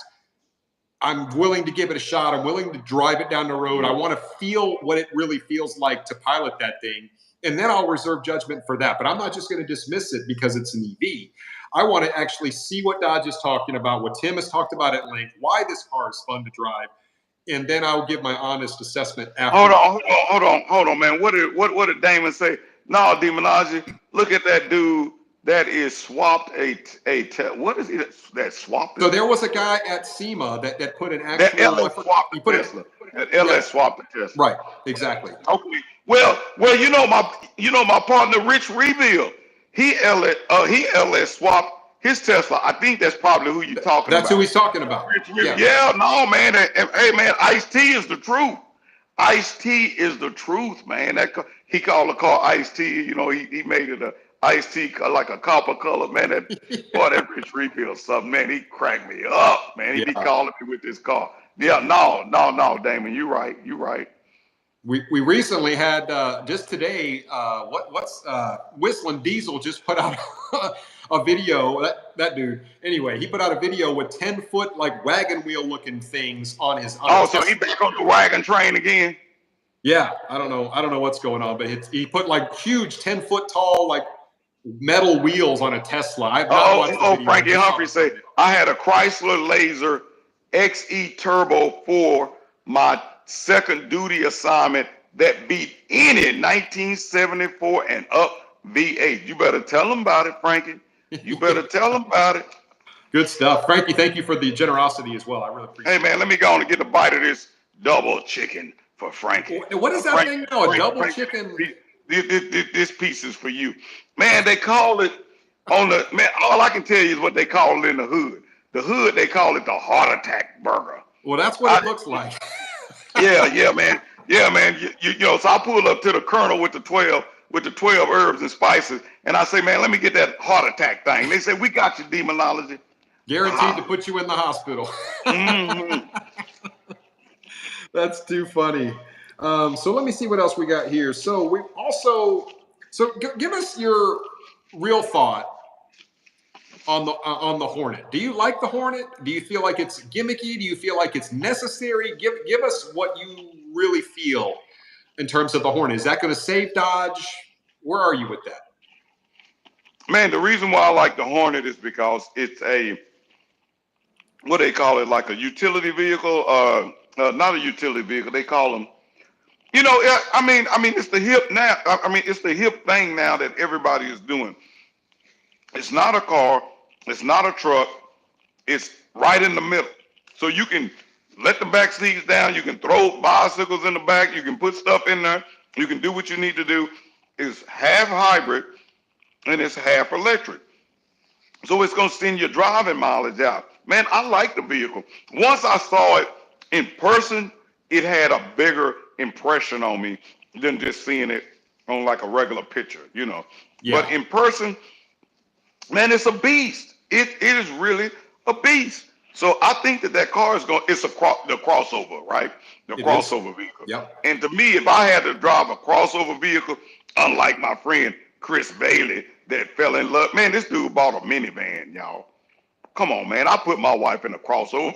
I'm willing to give it a shot. I'm willing to drive it down the road. I want to feel what it really feels like to pilot that thing. And then I'll reserve judgment for that. But I'm not just going to dismiss it because it's an EV. I want to actually see what Dodge is talking about, what Tim has talked about at length, why this car is fun to drive. And then I'll give my honest assessment after. Hold on, man. What did Damon say? No, Demonology, look at that dude that is swapped what is it that swapped? So there was a guy at SEMA that put an actual... That LS swapped the Tesla. That LS swapped the Tesla. Right, exactly. Okay. Well, my partner Rich Reveal, he LS swapped his Tesla. I think that's probably who you're talking about. That's who he's talking about. No, man. Hey, man, Ice-T is the truth. Ice-T is the truth, man. He called the car Ice-T. He made it a Ice-T like a copper color, man. That Rich Reveal something, man. He cracked me up, man. He be calling me with this car. Yeah, no, Damon, you right. We recently had just today. What's Whistling Diesel just put out a video. That dude. Anyway, he put out a video with 10-foot like wagon wheel looking things on his. Oh, so he back on the wagon train again? Yeah, I don't know what's going on, but he put like huge 10-foot tall like metal wheels on a Tesla. I've not watched the video. Frankie Humphrey say I had a Chrysler Laser XE Turbo for my second duty assignment that beat any 1974 and up V8. You better tell them about it, Frankie. You better tell them about it. Good stuff, Frankie. Thank you for the generosity as well. I really appreciate it. Hey man, let me go on and get a bite of this double chicken for Frankie. What is that thing now? A double chicken? This piece is for you, man. They call it on the man. All I can tell you is what they call it in the hood. The hood, they call it the heart attack burger. Well, that's what it looks like. Yeah, man. You know, so I pull up to the Colonel with the 12 herbs and spices, and I say, man, let me get that heart attack thing. They say, we got you, Demonology. Guaranteed to put you in the hospital. Mm-hmm. That's too funny. So let me see what else we got here. So we also, give us your real thought on the Hornet. Do you like the Hornet? Do you feel like it's gimmicky? Do you feel like it's necessary? Give us what you really feel in terms of the Hornet. Is that going to save Dodge? Where are you with that? Man, the reason why I like the Hornet is because it's a, what they call it, like a utility vehicle, not a utility vehicle. They call them, you know, I mean, it's the hip now. I mean, it's the hip thing now that everybody is doing. It's not a car. It's not a truck. It's right in the middle. So you can let the back seats down. You can throw bicycles in the back. You can put stuff in there. You can do what you need to do. It's half hybrid and it's half electric. So it's going to send your driving mileage out. Man, I like the vehicle. Once I saw it in person, it had a bigger impression on me than just seeing it on like a regular picture, you know. Yeah. But in person, man, it's a beast. It is really a beast. So I think that car is it's the crossover, right? The crossover vehicle. Yep. And to me, if I had to drive a crossover vehicle, unlike my friend Chris Bailey that fell in love, man, this dude bought a minivan, y'all. Come on, man. I put my wife in a crossover.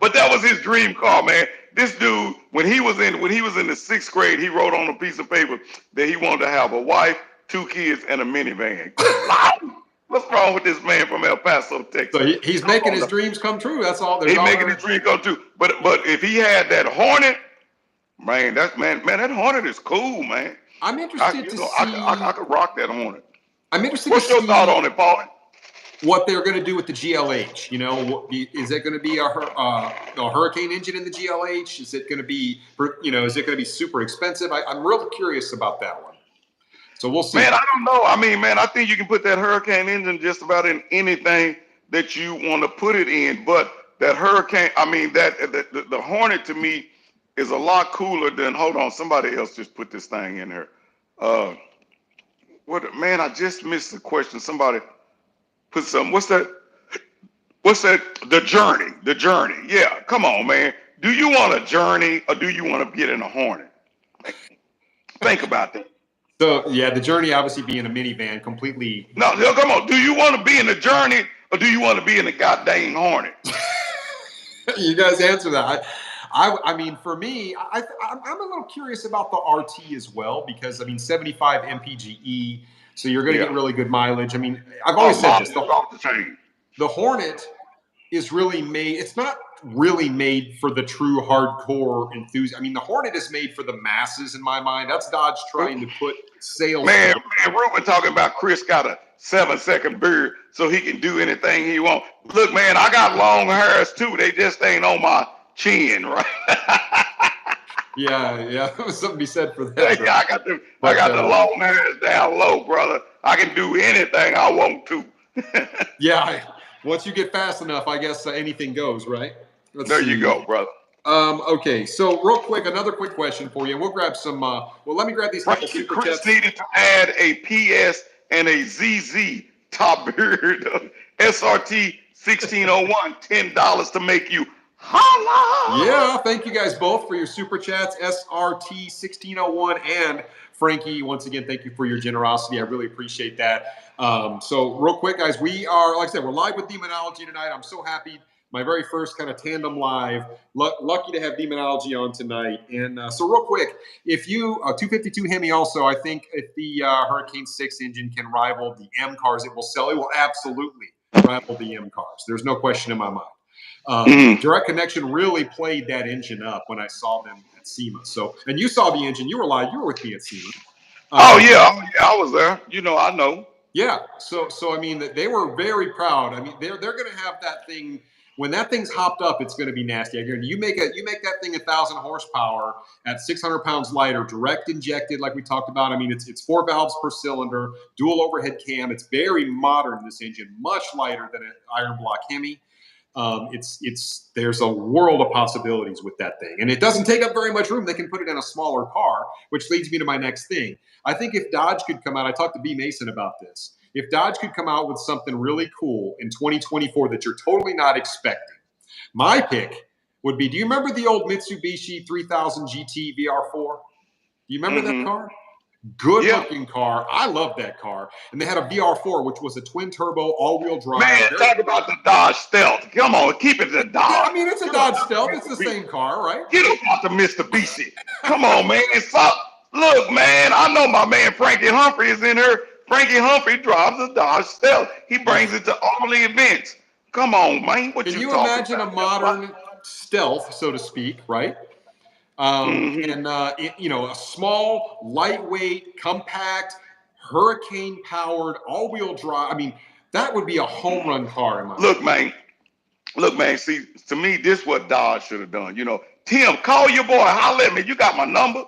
But that was his dream car, man. This dude, when he was in the 6th grade, he wrote on a piece of paper that he wanted to have a wife, 2 kids, and a minivan. What's wrong with this man from El Paso, Texas? So he's making his dreams come true. That's all. He's making his dreams come true. But if he had that Hornet, man, that Hornet is cool, man. I'm interested to see. I could rock that Hornet. I'm interested. What's your thought on it, Paul? What they're going to do with the GLH? You know, is it going to be a Hurricane engine in the GLH? Is it going to be, is it going to be super expensive? I'm real curious about that one. So we'll see. Man, I don't know. I mean, man, I think you can put that Hurricane engine just about in anything that you want to put it in. But that Hurricane, I mean, the Hornet to me is a lot cooler than. Hold on, somebody else just put this thing in here. Man, I just missed the question. Somebody put something. What's that? The journey. Yeah, come on, man. Do you want a journey or do you want to get in a Hornet? Think about that. So, yeah, the journey obviously being a minivan completely. No, come on. Do you want to be in the journey or do you want to be in the goddamn Hornet? You guys answer that. I mean, for me, I'm a little curious about the RT as well because, 75 MPGE, so you're going to get really good mileage. I mean, I've always said this. The Hornet is really made. It's not really made for the true hardcore enthusiast. I mean, the Hornet is made for the masses in my mind. That's Dodge trying to put sales. Man, Ruben talking about Chris got a 7-second beard so he can do anything he wants. Look, man, I got long hairs too. They just ain't on my chin, right? Yeah. Something to be said for that. Yeah, I got the long hairs down low, brother. I can do anything I want to. Yeah. Once you get fast enough, I guess anything goes, right? There you go, brother. Okay, so real quick, another quick question for you. We'll grab some. Let me grab these couple super Chris chats. Needed to add a PS and a ZZ top beard SRT 1601, $10 to make you Holla! Yeah, thank you guys both for your super chats, SRT1601 and Frankie. Once again, thank you for your generosity. I really appreciate that. So real quick, guys, we are, like I said, we're live with Demonology tonight. I'm so happy. My very first kind of tandem live. Lucky to have Demonology on tonight. And so real quick, if you, 252 Hemi also, I think if the Hurricane 6 engine can rival the M cars it will sell, it will absolutely rival the M cars. There's no question in my mind. Direct Connection really played that engine up when I saw them at SEMA. So, and you saw the engine. You were live. You were with me at SEMA. Oh yeah, I was there. I know. Yeah. So I mean, they were very proud. I mean, they're going to have that thing when that thing's hopped up. It's going to be nasty. I guarantee you make that thing 1,000 horsepower at 600 pounds lighter, direct injected, like we talked about. I mean, it's 4 valves per cylinder, dual overhead cam. It's very modern. This engine, much lighter than an iron block Hemi. There's a world of possibilities with that thing, and it doesn't take up very much room. They can put it in a smaller car, which leads me to my next thing. I think if Dodge could come out, I talked to B Mason about this. If Dodge could come out with something really cool in 2024 that you're totally not expecting, my pick would be, do you remember the old Mitsubishi 3000 GT VR4? Do you remember that car? Good looking car. I love that car. And they had a VR4, which was a twin turbo, all wheel drive. Man, talk about the Dodge Stealth. Come on, keep it to Dodge. Yeah, I mean, it's a Dodge Stealth. It's the same car, right? Get off the Mitsubishi. Come on, man. Look, man, I know my man Frankie Humphrey is in here. Frankie Humphrey drives a Dodge Stealth. He brings it to all the events. Come on, man. What Can you you talking imagine about? a modern Stealth, so to speak, right? And a small, lightweight, compact, hurricane-powered, all-wheel drive. I mean, that would be a home run car in my opinion. Look, man. See, to me, this is what Dodge should have done. Tim, call your boy. Holler at me. You got my number.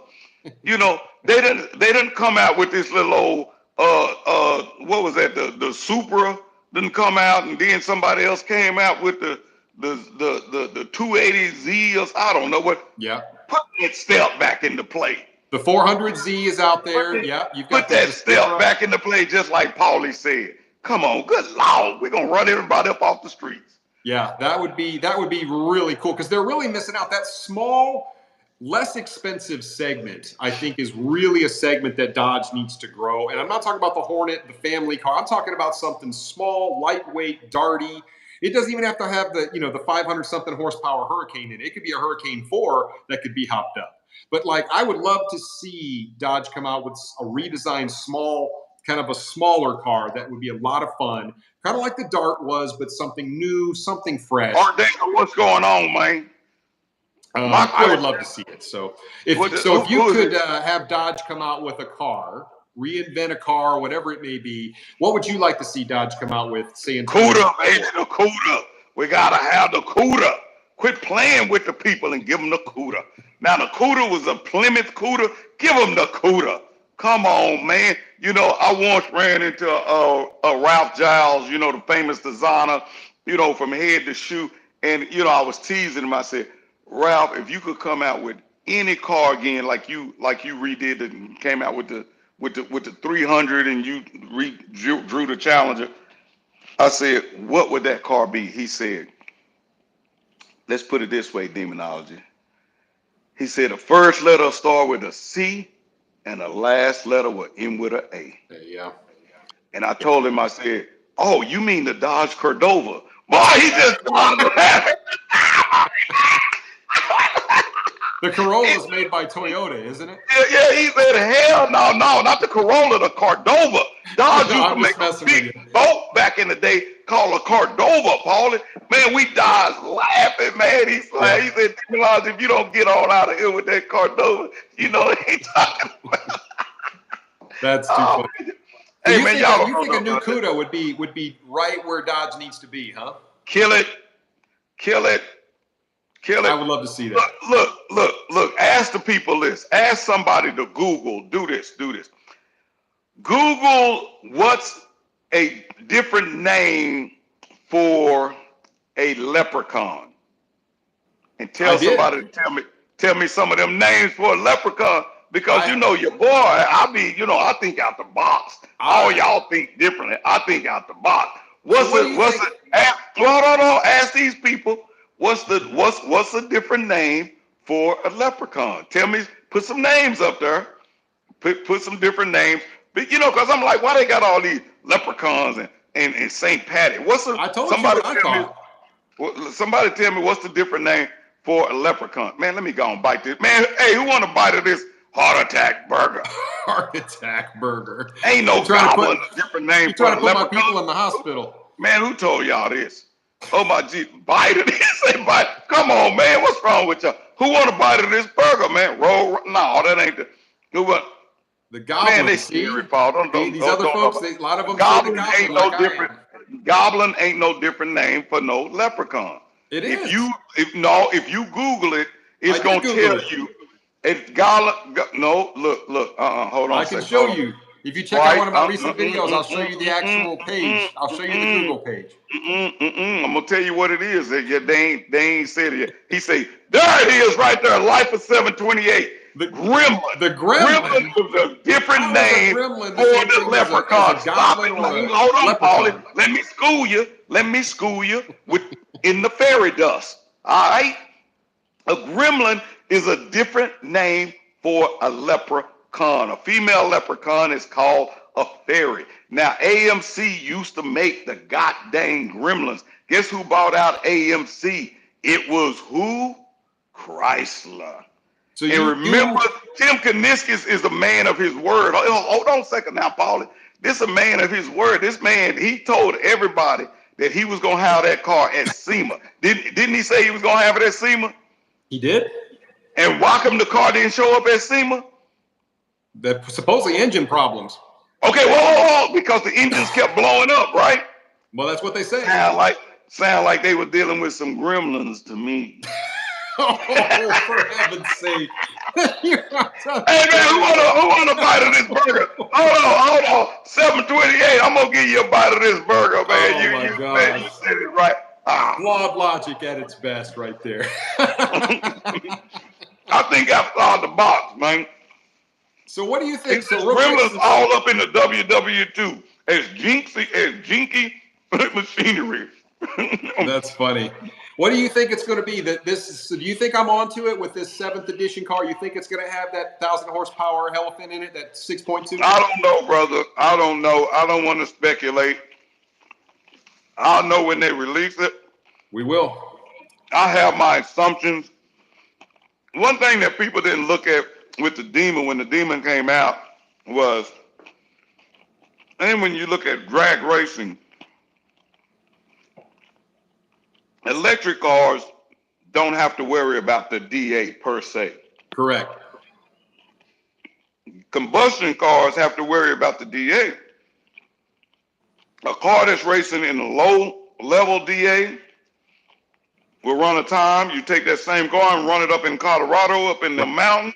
They didn't come out with this little old what was that? The Supra didn't come out, and then somebody else came out with the 280Z or I don't know what. Yeah. Put that Stealth back into play. The 400Z is out there. You've got put that Stealth back into play, just like Paulie said. Come on, good Lord, we're gonna run everybody up off the streets. Yeah, that would be really cool because they're really missing out. That small, less expensive segment, I think, is really a segment that Dodge needs to grow. And I'm not talking about the Hornet, the family car. I'm talking about something small, lightweight, darty. It doesn't even have to have the 500 something horsepower Hurricane in it. It could be a Hurricane 4 that could be hopped up. But I would love to see Dodge come out with a redesigned kind of a smaller car that would be a lot of fun. Kind of like the Dart was, but something new, something fresh. What's going on, man? I would love to see it. So if you could have Dodge come out with a car, reinvent a car, whatever it may be, what would you like to see Dodge come out with? Say CUDA, baby, the CUDA. We gotta have the CUDA. Quit playing with the people and give them the CUDA. Now the CUDA was a Plymouth CUDA. Give them the CUDA. Come on, man. I once ran into a Ralph Giles, the famous designer, from head to shoe. And, I was teasing him. I said, Ralph, if you could come out with any car again, like you redid it and came out with the 300 and you drew the Challenger, I said, what would that car be? He said, let's put it this way, Demonology. He said the first letter will start with a C and the last letter will end with an A. Yeah. And I told him, I said, oh, you mean the Dodge Cordova? Boy, he just started laughing. The Corolla is made by Toyota, isn't it? Yeah, he said, hell no, not the Corolla, the Cordova. Dodge used to make a big boat back in the day called a Cordova, Paulie. Man, we died laughing, man. He said, if you don't get on out of here with that Cordova, you know what he's talking about. That's too funny. Hey, you man, think a new CUDA would be right where Dodge needs to be, huh? Kill it. I would love to see that. Look. Ask the people this. Ask somebody to Google. Do this. Google what's a different name for a leprechaun, and tell somebody to tell me some of them names for a leprechaun. Because your boy, I think out the box. All y'all think differently. I think out the box. Ask these people. what's a different name for a leprechaun? Tell me, put some names up there. Put some different names. But because I'm like, why they got all these leprechauns and St. Patty? I told you what I thought. Somebody tell me what's the different name for a leprechaun? Man, let me go and bite this. Man, hey, who want to bite of this heart attack burger? Heart attack burger. Ain't no goblin a different name you for trying a to put leprechaun. my people in the hospital. Man, who told y'all this? Oh my G, bite of this. Say bite. Come on, man. What's wrong with y'all? Who want to bite of this burger, man? Roll. No, that ain't the. Who want? The goblin. Man, they see? scary, Paul. These other folks, a lot of them goblin say the goblin ain't like no different. Goblin ain't no different name for no leprechaun. It is. If you Google it, it's gonna tell you. It's goblin. No, look. Hold on. I can show you. If you check out one of my recent videos, I'll show you the actual page. I'll show you the Google page. I'm gonna tell you what it is. They ain't said it yet. He say, there it is right there. Life of 728. The gremlin. The gremlin. Gremlin is a different name for the leprechaun. Stop it. Hold on, Paulie. Let me school you. In the fairy dust. All right. A gremlin is a different name for a leprechaun. A female leprechaun is called a fairy. Now, AMC used to make the goddamn gremlins. Guess who bought out AMC? It was who? Chrysler. So remember, Tim Kuniskis is a man of his word. Hold on a second now, Paulie. This is a man of his word. This man, he told everybody that he was going to have that car at SEMA. Didn't he say he was going to have it at SEMA? He did. And why come the car didn't show up at SEMA? The supposedly engine problems. Okay, whoa, because the engines kept blowing up, right? Well, that's what they say. Sound like they were dealing with some gremlins to me. Oh, for heaven's sake. Hey, man, who want a bite of this burger? Hold on. 728, I'm going to give you a bite of this burger, man. Oh, my God. Man, you said it right. Flawed logic at its best right there. I think outside the box, man. So what do you think? So gremlins all up in the WW2 as jinky machinery. That's funny. What do you think it's going to be? Do you think I'm onto it with this 7th edition car? You think it's going to have that 1,000 horsepower elephant in it, that 6.2? I don't know, brother. I don't know. I don't want to speculate. I'll know when they release it. We will. I have my assumptions. One thing that people didn't look at with the Demon when the Demon came out was, and when you look at drag racing, electric cars don't have to worry about the DA per se. Correct. Combustion cars have to worry about the DA. A car that's racing in a low level DA will run a time. You take that same car and run it up in Colorado, up in the mountain,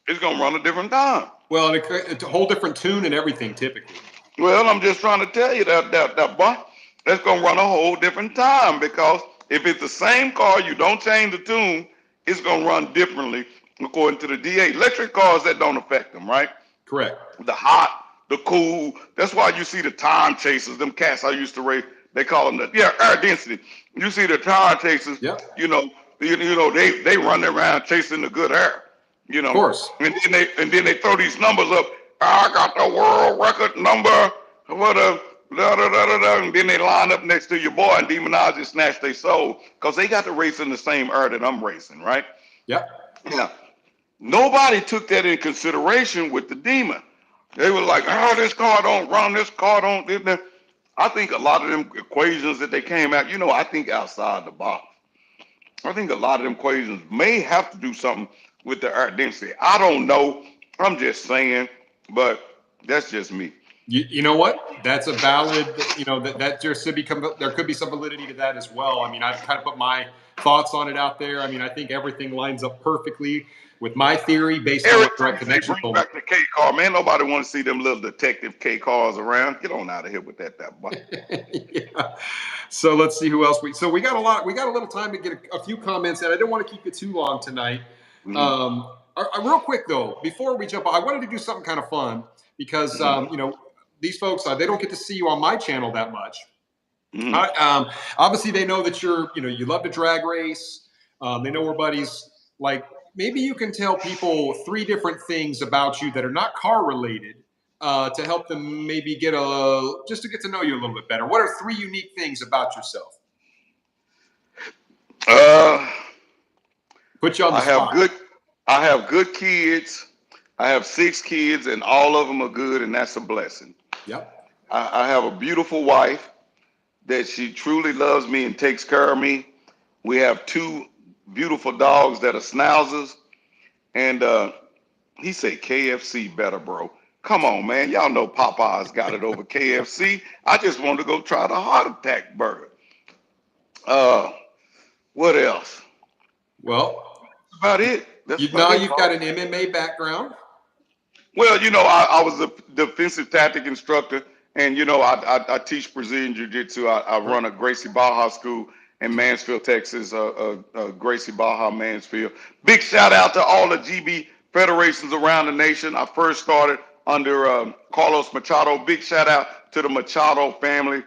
it's going to run a different time. Well, it's a whole different tune and everything typically. Well, I'm just trying to tell you that boy, that's going to run a whole different time, because if it's the same car, you don't change the tune, it's going to run differently according to the DA. Electric cars, that don't affect them, right? Correct. The hot, the cool. That's why you see the time chasers, them cats I used to race, they call them air density. You see the time chasers, yep. you know, they run around chasing the good air, you know. Of course. And then they throw these numbers up. I got the world record number, and then they line up next to your boy, and Demonology snatch their soul, because they got to race in the same air that I'm racing, right? Yep. Now, nobody took that in consideration with the Demon. They were like, this car don't run, this car don't do that. I think a lot of them equations that they came out, I think outside the box. I think a lot of them equations may have to do something with the air density. I don't know. I'm just saying, but that's just me. You know what? That's a valid, that there could be some validity to that as well. I mean, I've kind of put my thoughts on it out there. I mean, I think everything lines up perfectly with my theory based on what direct connection. Bring back the K car, man. Nobody want to see them little detective K cars around. Get on out of here with that boy. Yeah. So let's see who else we got a little time to get a few comments in. I didn't want to keep it too long tonight. Mm-hmm. Real quick though, before we jump on, I wanted to do something kind of fun because these folks, they don't get to see you on my channel that much. Mhm. All right, obviously, they know that you love to drag race. They know we're buddies. Like, maybe you can tell people 3 different things about you that are not car related to help them maybe just to get to know you a little bit better. What are 3 unique things about yourself? Uh, Put you on the I have spot. good, I have good kids. I have 6 kids, and all of them are good, and that's a blessing. Yep. I have a beautiful wife that she truly loves me and takes care of me. We have 2 beautiful dogs that are schnauzers, and he said KFC better, bro. Come on, man. Y'all know Popeyes got it over KFC. I just wanted to go try the heart attack burger. Uh, what else? Well, About it. That's about now it. you've got an MMA background. Well, I was a defensive tactic instructor, and I teach Brazilian Jiu-Jitsu. I run a Gracie Baja school in Mansfield, Texas. Gracie Baja Mansfield. Big shout out to all the GB federations around the nation. I first started under Carlos Machado. Big shout out to the Machado family.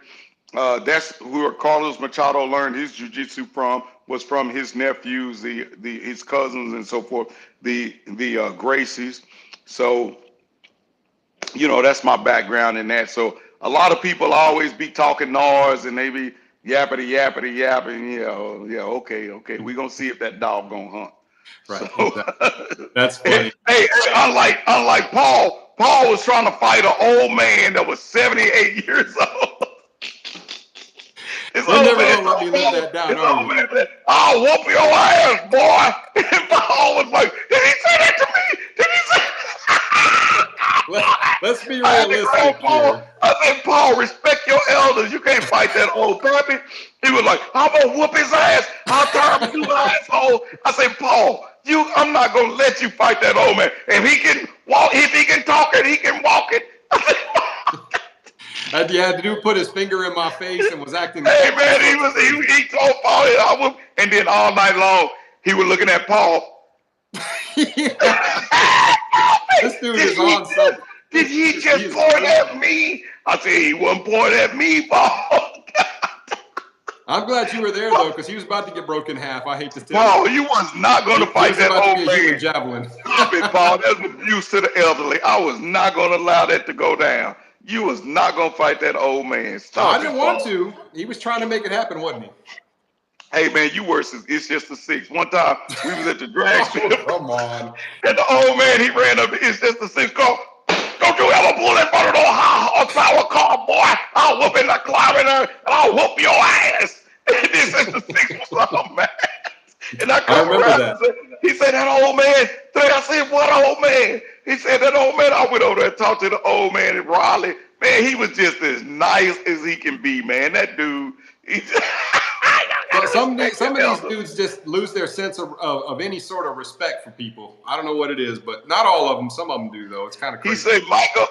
That's where Carlos Machado learned his jiu-jitsu from. Was from his nephews, his cousins, and so forth. The Gracies. So, that's my background in that. So a lot of people always be talking noise and they be yappity yappity yapping. Yeah, okay. We're gonna see if that dog gonna hunt. Right. So Exactly. That's funny. hey, unlike Paul was trying to fight an old man that was 78 years old. His You're old never man gonna let me live that down, his are old you? man said, I'll whoop your ass, boy. And Paul was like, did he say that to me? Did he say Let's be I had to call realistic Paul. here. I said, Paul, respect your elders. You can't fight that old puppy. He was like, I'm gonna whoop his ass. I'll turn him you asshole. I said, Paul, I'm not gonna let you fight that old man. If he can talk it, he can walk it. Yeah, the dude put his finger in my face and was acting. Hey man, he told Paul I whoop, and then all night long he was looking at Paul. This dude is on something. Did he just point at me? I said he wasn't pointing at me, Paul. I'm glad you were there though, because he was about to get broken in half. I hate to tell Paul, you. you was not going to He fight was that about old to be a human man. javelin. Stop it, Paul. That's abuse to the elderly. I was not going to allow that to go down. You was not going to fight that old man. Stop I didn't it, want Paul. to. He was trying to make it happen, wasn't he? Hey man, you worse. It's just the 6. One time we was at the drag strip. Oh, come on. And the old man, he ran up. It's just the 6 car. Don't you ever pull in front of no high horsepower car, boy. I'll whoop in the climber and I'll whoop your ass. And this is the 6 was so mad. And I come remember around that. and he said, that old man. I said, what old man? He said, that old man. I went over there and talked to the old man in Raleigh. Man, he was just as nice as he can be, man. That dude. So some of these dudes just lose their sense of any sort of respect for people. I don't know what it is, but not all of them. Some of them do, though. It's kind of crazy. He said, Michael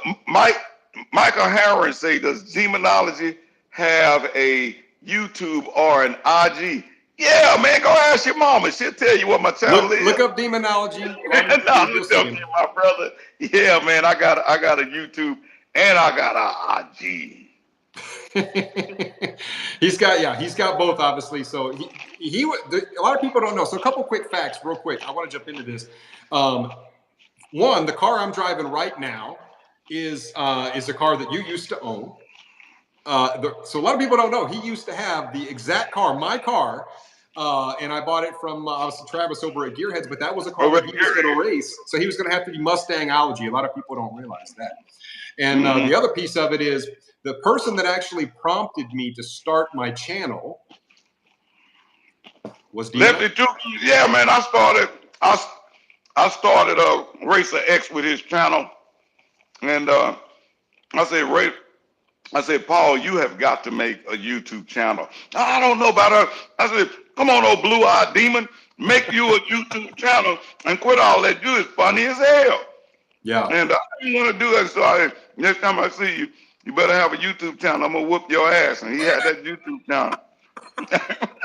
Harron say, does Demonology have a YouTube or an IG? Yeah, man, go ask your mama. She'll tell you what my channel is. Look up Demonology. No, my brother. Yeah, man, I got a YouTube and I got a IG. He's got both, obviously. So a lot of people don't know. So a couple quick facts, real quick. I want to jump into this. One, the car I'm driving right now is a car that you used to own. So a lot of people don't know he used to have the exact car, my car, and I bought it from obviously Travis over at Gearheads. But that was a car that he was going to race, so he was going to have to be Mustangology. A lot of people don't realize that. And the other piece of it is the person that actually prompted me to start my channel was Lefty Duke. Yeah, man, I started RacerX with his channel, and I said, Paul, you have got to make a YouTube channel. I don't know about her. I said, come on, old blue-eyed demon, make you a YouTube channel and quit all that. You is funny as hell. Yeah. And I didn't want to do that, so next time I see you, you better have a YouTube channel. I'm gonna whoop your ass. And he had that YouTube channel.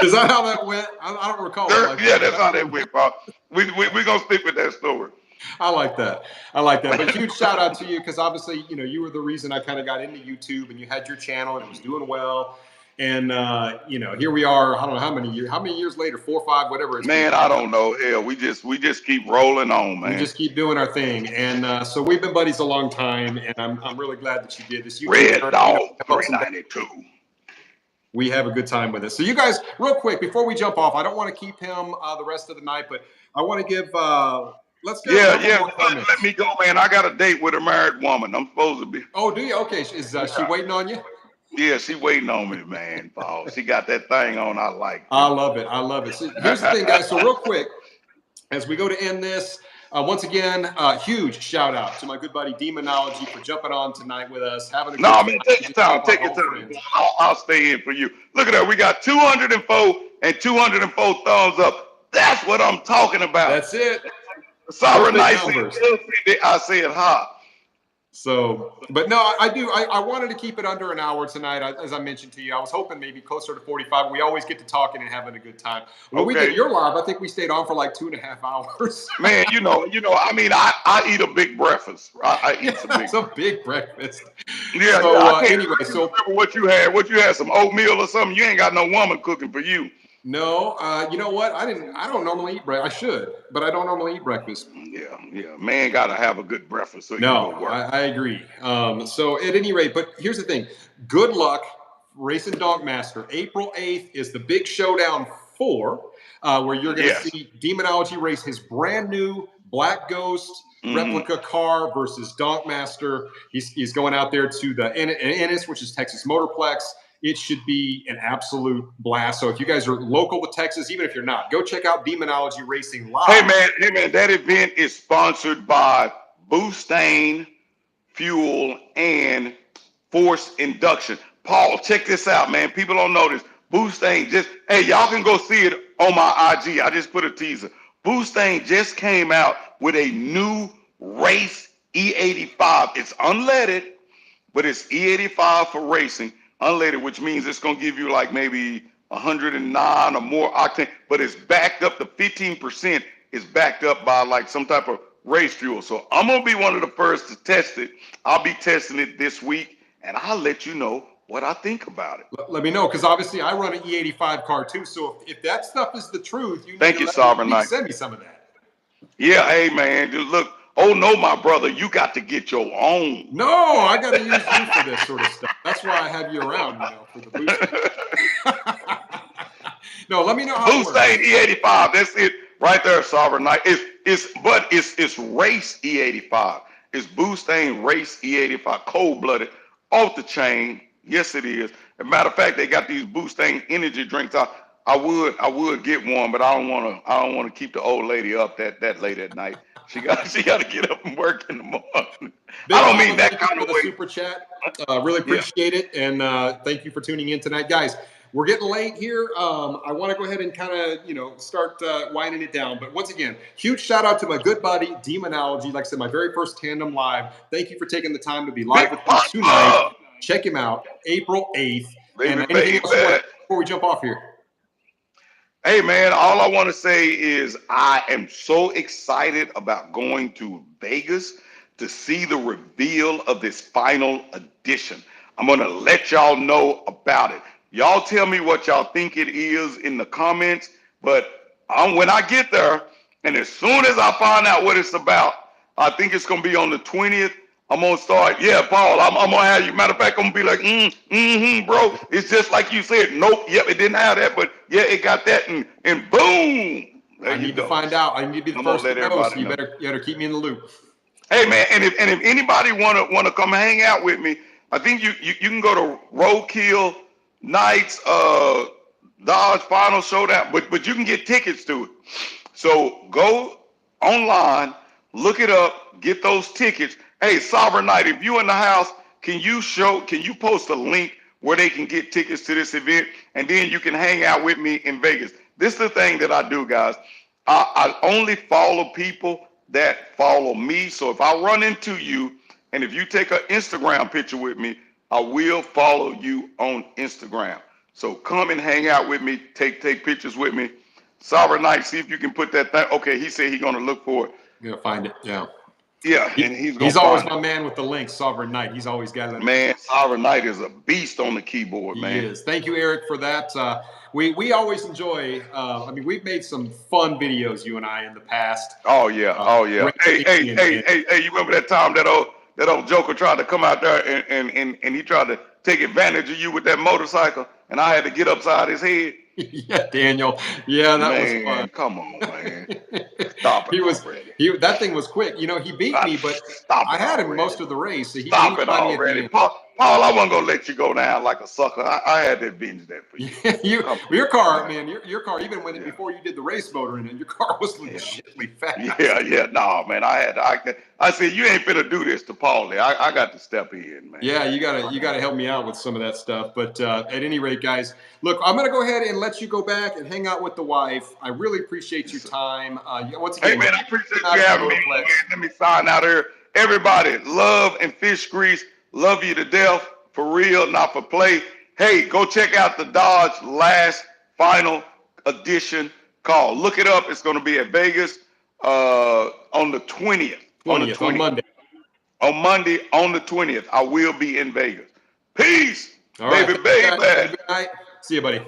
Is that how that went? I don't recall. That's how that went, Paul. We're gonna stick with that story. I like that. But huge shout out to you, because obviously, you were the reason I kind of got into YouTube, and you had your channel and it was doing well. And you know, here we are. I don't know how many years later, 4 or 5, whatever. It's Man, I don't know. Hell, we just keep rolling on, we man. just keep doing our thing. And so we've been buddies a long time, and I'm really glad that you did this. You Red keep Dog ups and downs. 392. We have a good time with it. So you guys, real quick, before we jump off, I don't want to keep him the rest of the night, but I want to give let's get a couple more comments. Let me go, man. I got a date with a married woman. I'm supposed to be. Oh, do you? Okay. Is she waiting on you? Yeah, she waiting on me, man, Paul. She got that thing on I like. I love it. I love it. So here's the thing, guys. So real quick, as we go to end this, once again, huge shout out to my good buddy Demonology for jumping on tonight with us, having a good time. Man, take your time. Take your time. I'll stay in for you. Look at that. We got 204 and 204 thumbs up. That's what I'm talking about. That's it. Sorry, nice. I said hi. So, but no, I do. I wanted to keep it under an hour tonight. As I mentioned to you, I was hoping maybe closer to 45. We always get to talking and having a good time. When we did your live, I think we stayed on for like 2.5 hours. Man, you know. I mean, I eat a big breakfast. I eat some big breakfast. Yeah. So anyway, so what you had? Some oatmeal or something? You ain't got no woman cooking for you. No, you know what? I don't normally eat breakfast. I should, but I don't normally eat breakfast. Yeah. Man, gotta have a good breakfast. So no, I agree. So at any rate, but here's the thing. Good luck, Racing Donk Master. April 8th is the big Showdown 4, where you're going to see Demonology race his brand new Black Ghost replica car versus Donk Master. He's going out there to the Ennis, which is Texas Motorplex. It should be an absolute blast. So if you guys are local to Texas, even if you're not, go check out Demonology Racing Live. Hey man, that event is sponsored by Boostain Fuel and Force Induction. Paul, check this out, man. People don't know this. Boostain y'all can go see it on my IG. I just put a teaser. Boostain just came out with a new race E85. It's unleaded, but it's E85 for racing. Unleaded, which means it's going to give you like maybe 109 or more octane, but it's backed up. The 15% is backed up by like some type of race fuel. So I'm going to be one of the first to test it. I'll be testing it this week, and I'll let you know what I think about it. Let me know, because obviously I run an E85 car too. So if that stuff is the truth, you need to send me some of that. Yeah, hey man, just look. Oh no, my brother, you got to get your own. No, I got to use you for this sort of stuff. That's why I have you around, for the Boostain. No, let me know how Boostain E85. That's it right there, Sovereign Knight. It's race E85. It's Boostain race E85, cold-blooded, off the chain. Yes, it is. As a matter of fact, they got these Boostain energy drinks. I would get one, but I don't want to keep the old lady up that late at night. She got to get up and work in the morning. I don't mean that kind of way. Super chat. Really appreciate it, and thank you for tuning in tonight, guys. We're getting late here. I want to go ahead and kind of start winding it down. But once again, huge shout out to my good buddy Demonology. Like I said, my very first tandem live. Thank you for taking the time to be live with us tonight. Check him out, April 8th. And anything else before we jump off here? Hey, man, all I want to say is I am so excited about going to Vegas to see the reveal of this final edition. I'm going to let y'all know about it. Y'all tell me what y'all think it is in the comments, but when I get there, and as soon as I find out what it's about, I think it's going to be on the 20th. I'm going to start, Paul, I'm going to have you. Matter of fact, I'm going to be like, bro. It's just like you said. Nope, it didn't have that, but it got that, and boom. I need to find out. I need to be the first to know, so you better keep me in the loop. Hey, man, and if anybody wanna come hang out with me, I think you can go to Roadkill Nights, Dodge Final Showdown, but you can get tickets to it. So go online, look it up, get those tickets. Hey, Sovereign Knight, if you in the house, can you post a link where they can get tickets to this event, and then you can hang out with me in Vegas. This is the thing that I do, guys. I only follow people that follow me. So if I run into you, and if you take an Instagram picture with me, I will follow you on Instagram. So come and hang out with me, take pictures with me. Sovereign Knight, see if you can put that thing. Okay, he said he's gonna look for it. You're gonna find it, yeah. Yeah, and He's always my man with the links, Sovereign Knight. He's always got it. Man, Sovereign Knight is a beast on the keyboard, He man. is. Thank you, Eric, for that. We always enjoy. I mean, we've made some fun videos, you and I, in the past. Oh yeah, oh yeah. Hey, you remember that time that old Joker tried to come out there and he tried to take advantage of you with that motorcycle, and I had to get upside his head. Yeah, Daniel. Yeah, that was fun. Come on, man. Stop it already. That thing was quick. You know, he beat me, but I had him most of the race. So Stop it already. Paul, I wasn't going to let you go down like a sucker. I had to avenge that for you. Your car, man, your car, even before you did the race motor in it, your car was legitimately fast. Yeah. No, man, I said, you ain't finna do this to Paulie. I got to step in, man. Yeah, you gotta help me out with some of that stuff. But at any rate, guys, look, I'm gonna go ahead and let you go back and hang out with the wife. I really appreciate your time. Once again, hey man, I appreciate you having me. Let me sign out here. Everybody, love and fish grease. Love you to death, for real, not for play. Hey, go check out the Dodge last final edition call. Look it up. It's going to be at Vegas on the 20th. On Monday. On Monday, on the 20th, I will be in Vegas. Peace, all right. baby. Good night. See you, buddy.